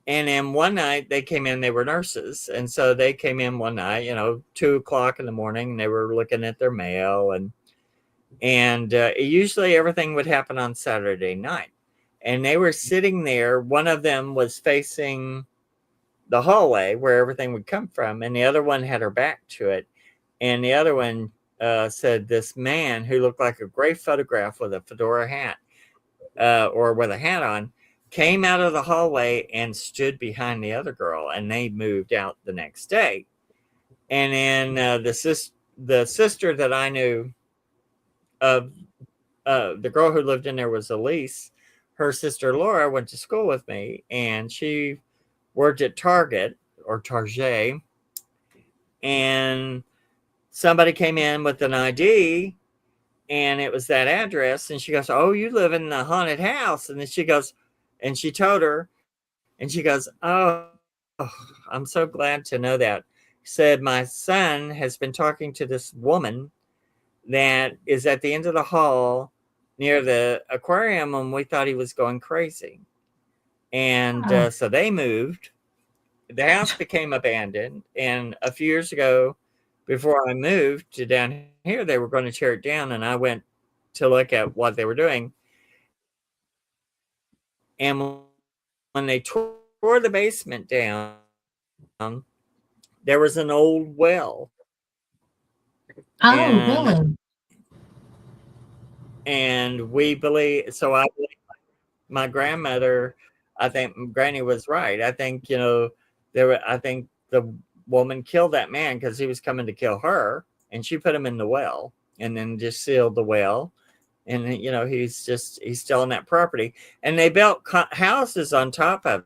And then one night they came in, they were nurses. And so they came in one night, 2 o'clock in the morning, and they were looking at their mail. And usually everything would happen on Saturday night. And they were sitting there. One of them was facing the hallway where everything would come from, and the other one had her back to it. And the other one said this man who looked like a gray photograph with a fedora hat, or with a hat on, came out of the hallway and stood behind the other girl, and they moved out the next day. And then the sister that I knew of, the girl who lived in there was Elise. Her sister Laura went to school with me, and she worked at Target or Target. And somebody came in with an ID and it was that address. And she goes, "Oh, you live in the haunted house." And then she goes, and she told her, and she goes, "Oh, I'm so glad to know that." Said, "My son has been talking to this woman that is at the end of the hall near the aquarium, and we thought he was going crazy." And Oh, so they moved. The house became abandoned. And a few years ago, before I moved to down here, they were going to tear it down. And I went to look at what they were doing. And when they tore the basement down, there was an old well. And oh, really? we believe, so I believe my grandmother, I think Granny was right. I think, I think the woman killed that man because he was coming to kill her, and she put him in the well and then just sealed the well. And, he's still on that property. And they built houses on top of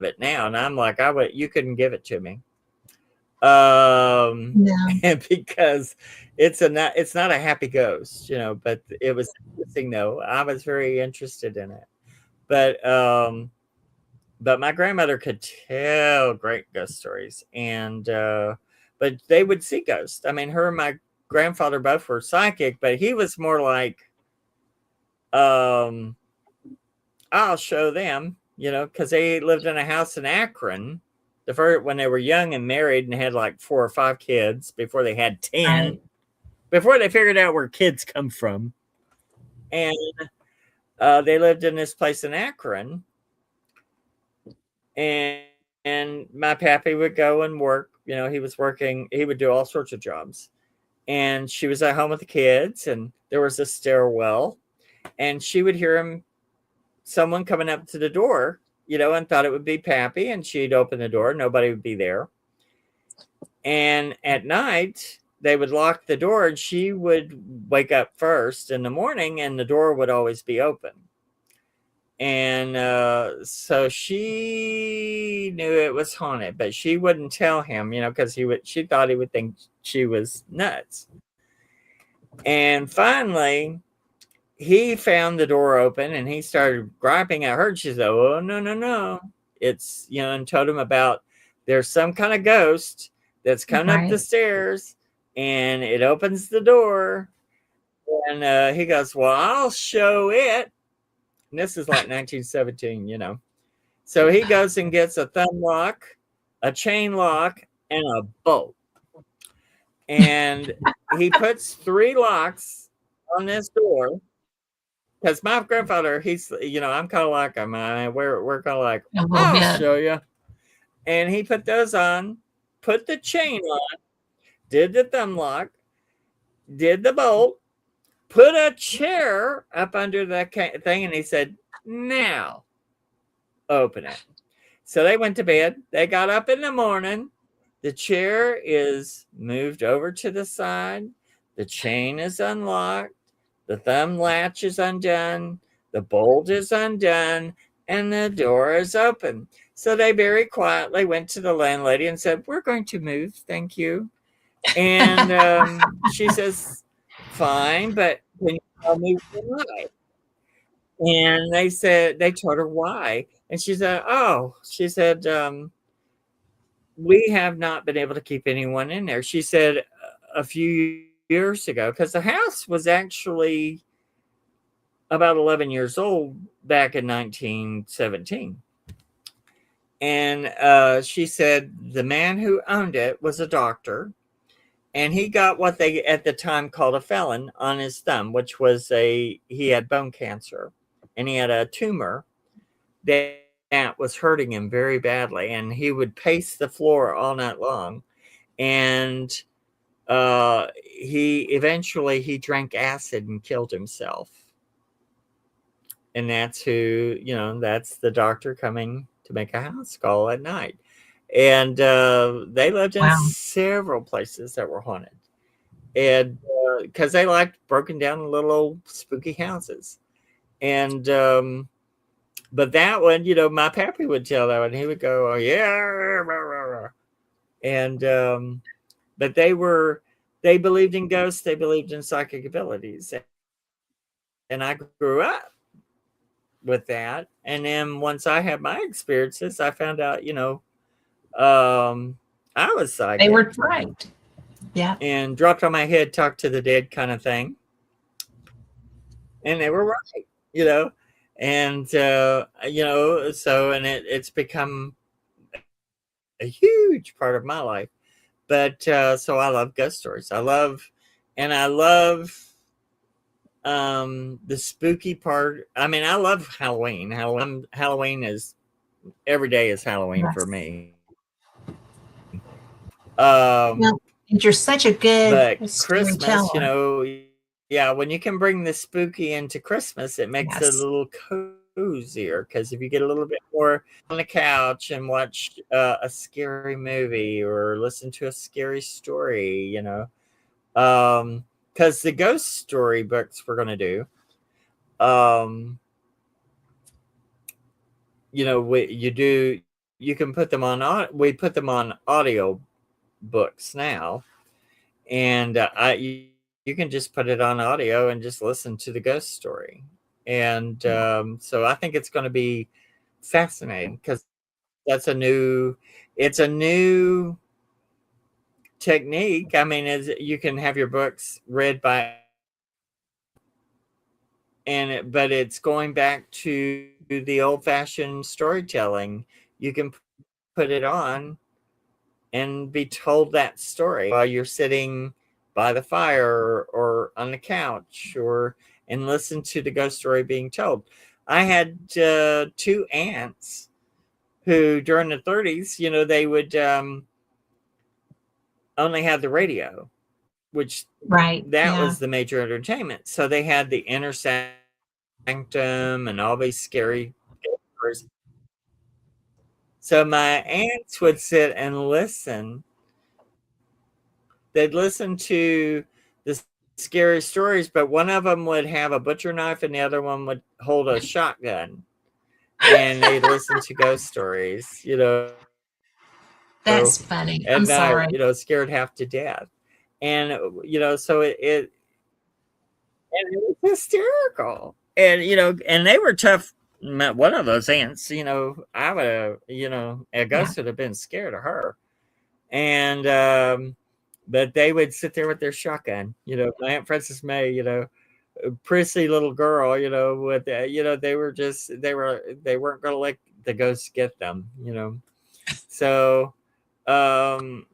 it now. And I'm like, you couldn't give it to me. No. Because it's not a happy ghost, but it was interesting though. I was very interested in it. But my grandmother could tell great ghost stories, and but they would see ghosts. I mean, her and my grandfather both were psychic, but he was more like, um I'll show them, because they lived in a house in Akron the first, when they were young and married and had like 4 or 5 kids before they had 10, Right. before they figured out where kids come from. And they lived in this place in Akron. And my pappy would go and work. He was working, he would do all sorts of jobs. And she was at home with the kids, and there was a stairwell. And she would hear someone coming up to the door, and thought it would be Pappy, and she'd open the door. Nobody would be there. And at night, they would lock the door, and she would wake up first in the morning, and the door would always be open. And so she knew it was haunted, but she wouldn't tell him, because she thought he would think she was nuts. And finally, he found the door open and he started griping at her. She said, "Oh, no, no, no." It's, and told him about, there's some kind of ghost that's coming up the Right. stairs and it opens the door. And he goes, "Well, I'll show it." And this is like 1917. So he goes and gets a thumb lock, a chain lock, and a bolt. And he puts 3 locks on this door. Because my grandfather, I'm kind of like him. We're kind of like, A little "I'll bit. show you." And he put those on, put the chain on, did the thumb lock, did the bolt, put a chair up under the thing, and he said, "Now, open it." So they went to bed. They got up in the morning. The chair is moved over to the side. The chain is unlocked. The thumb latch is undone. The bolt is undone. And the door is open. So they very quietly went to the landlady and said, "We're going to move. Thank you." And she says, "Fine, but can you tell me why?" And they told her why. And she said, "Oh," she said, "we have not been able to keep anyone in there." She said, a few years ago, because the house was actually about 11 years old back in 1917. And she said the man who owned it was a doctor, and he got what they at the time called a felon on his thumb, which was he had bone cancer, and he had a tumor that was hurting him very badly, and he would pace the floor all night long. And he drank acid and killed himself. And that's the doctor coming to make a house call at night. And they lived in Wow. several places that were haunted, and because they liked broken down little old spooky houses. And but that one, my pappy would tell that one. He would go, "Oh yeah," and but they believed in ghosts, they believed in psychic abilities, and I grew up with that. And then once I had my experiences, I found out, um, I was They psychic were right. Yeah. and dropped on my head, talk to the dead kind of thing. And they were right, you know. And so and it's become a huge part of my life. But so I love ghost stories. I love the spooky part. I mean, I love Halloween. Halloween is every day is Halloween for Yes. me. Um, Well, and you're such a good but Christmas, storyteller. yeah, when you can bring the spooky into Christmas, it makes it a Yes. little cozier. Because if you get a little bit more on the couch and watch a scary movie or listen to a scary story, because the ghost story books we're going to do, um, you can put them on. We put them on audio books now, and you can just put it on audio and just listen to the ghost story. And so I think it's going to be fascinating because that's a new it's a new technique. I mean, you can have your books read by, but it's going back to the old fashioned storytelling. You can put it on and be told that story while you're sitting by the fire or on the couch or and listen to the ghost story being told. I had two aunts who during the 30s, they would only have the radio, which Right. that Yeah. was the major entertainment. So they had the inner sanctum and all these scary stories. So my aunts would sit and listen. They'd listen to the scary stories, but one of them would have a butcher knife and the other one would hold a shotgun. And they'd listen to ghost stories, That's at funny. night, I'm sorry. scared half to death. And so and it was hysterical. And and they were tough. One of those aunts, I would have, a Yeah. ghost would have been scared of her. And but they would sit there with their shotgun. My Aunt Frances May, a prissy little girl, with they weren't going to let the ghosts get them. So um,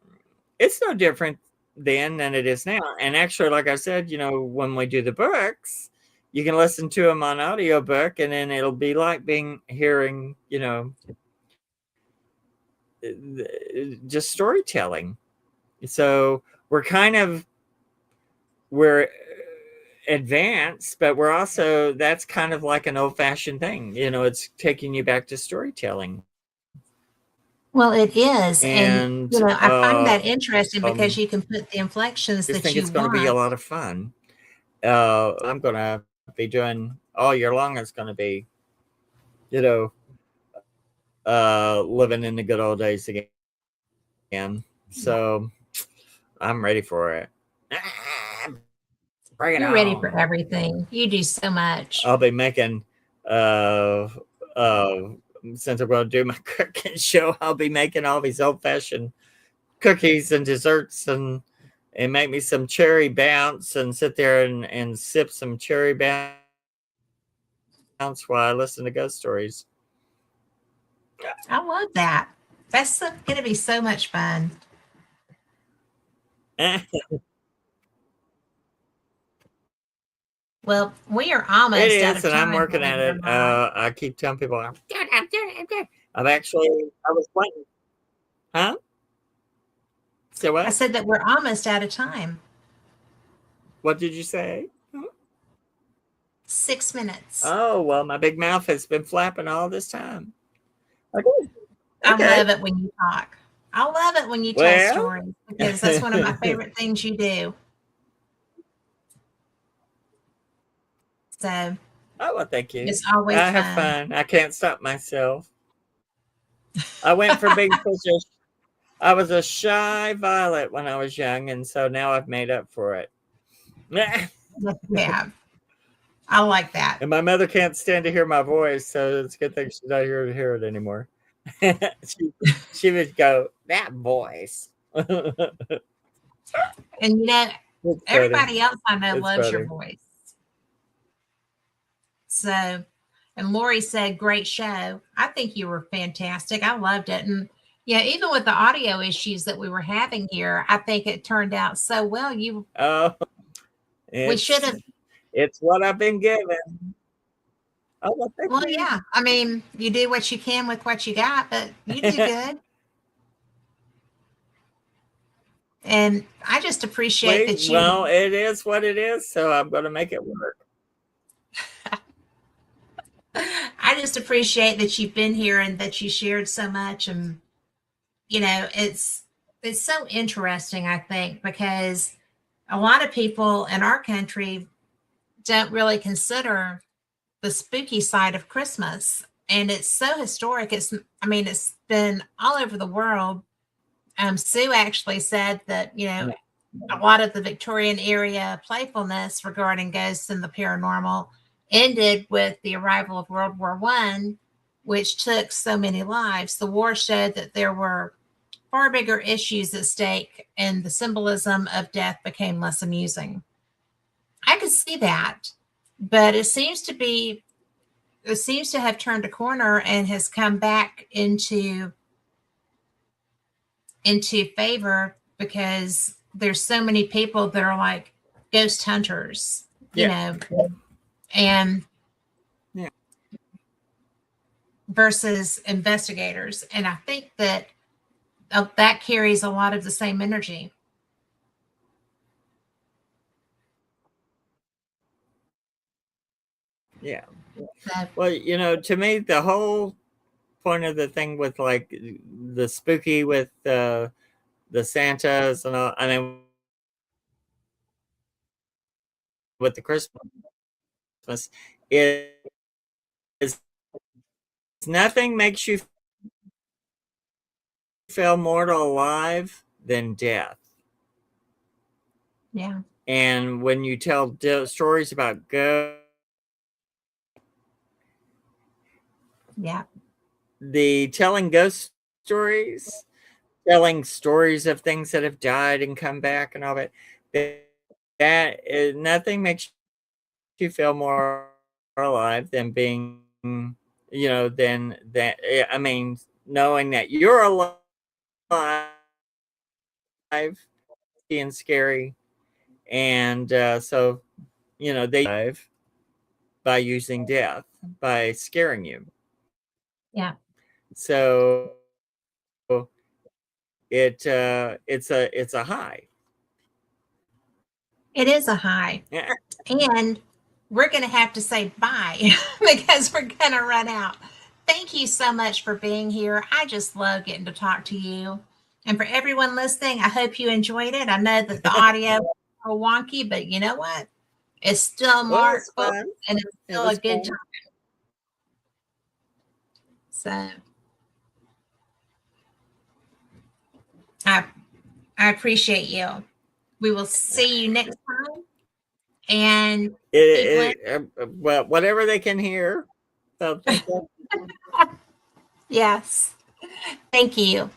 it's no different then than it is now. And actually, like I said, when we do the books, you can listen to them on audiobook, and then it'll be like hearing, just storytelling. So we're advanced, but we're also that's kind of like an old fashioned thing. It's taking you back to storytelling. Well, it is. And, And I find that interesting because you can put the inflections just that think you it's going to be a want. lot of fun. I'm going to be doing all year long. It's going to be, you know, living in the good old days again. So I'm ready for it. Bring it You're ready for on. everything. You do so much. I'll be making, uh, uh, since I'm going to do my cooking show, I'll be making all these old fashioned cookies and desserts and make me some cherry bounce and sit there and sip some cherry bounce while I listen to ghost stories. I love that. That's going to be so much fun. It Well, we are almost out is, of and I'm time, working believe at it or it. not. I keep telling people I'm doing it, I'm doing it, I'm doing it. I was playing. Huh? So I what? said that we're almost out of time. What did you say? 6 minutes. Oh well, my big mouth has been flapping all this time. Okay. I Okay. love it when you talk. I love it when you tell Well. stories because that's one of my favorite things you do. So Oh well, thank you. it's always I have fun. fun. I can't stop myself. I went from being such a I was a shy violet when I was young, and so now I've made up for it. Yeah, I like that. And my mother can't stand to hear my voice, so it's a good thing she's not here to hear it anymore. she, she would go, "That voice." It's And funny. everybody else I know It's loves your funny. voice. So, and Lori said, great show. I think you were fantastic. I loved it. And yeah, even with the audio issues that we were having here, I think it turned out so well. Oh, We should it's have, it's what I've been given. Oh, well, thank well, you. yeah. I mean, you do what you can with what you got, but you do good. And I just appreciate that Well, it is what it is, so I'm going to make it work. I just appreciate that you've been here and that you shared so much. And, it's so interesting, I think, because a lot of people in our country don't really consider the spooky side of Christmas. And it's so historic. I mean, it's been all over the world. Sue actually said that, a lot of the Victorian era playfulness regarding ghosts and the paranormal ended with the arrival of World War One, which took so many lives. The war showed that there were far bigger issues at stake, and the symbolism of death became less amusing. I could see that, but it seems to have turned a corner and has come back into favor because there's so many people that are like ghost hunters, Yeah. and Yeah. versus investigators. And I think that that carries a lot of the same energy. Yeah. So, Well, to me, the whole point of the thing with like the spooky with the Santas and all, I mean, with the Christmas is, is nothing makes you feel more alive than death. yeah, And when you tell stories about ghosts, yeah, the telling ghost stories, telling stories of things that have died and come back and all that is, nothing makes you feel more alive than being, than that. I mean, knowing that you're alive, being scary, and so they alive by using death, by scaring you. yeah. So it's a high. It is a high. And we're going to have to say bye because we're going to run out. Thank you so much for being here. I just love getting to talk to you. And for everyone listening, I hope you enjoyed it. I know that the audio is a little wonky, but you know what? It's still Well, it was marketable fun. and it's It still a was good fun. time. So I, I appreciate you. We will see you next time and be blessed. Well, whatever they can hear. So thank you. Yes. Thank you.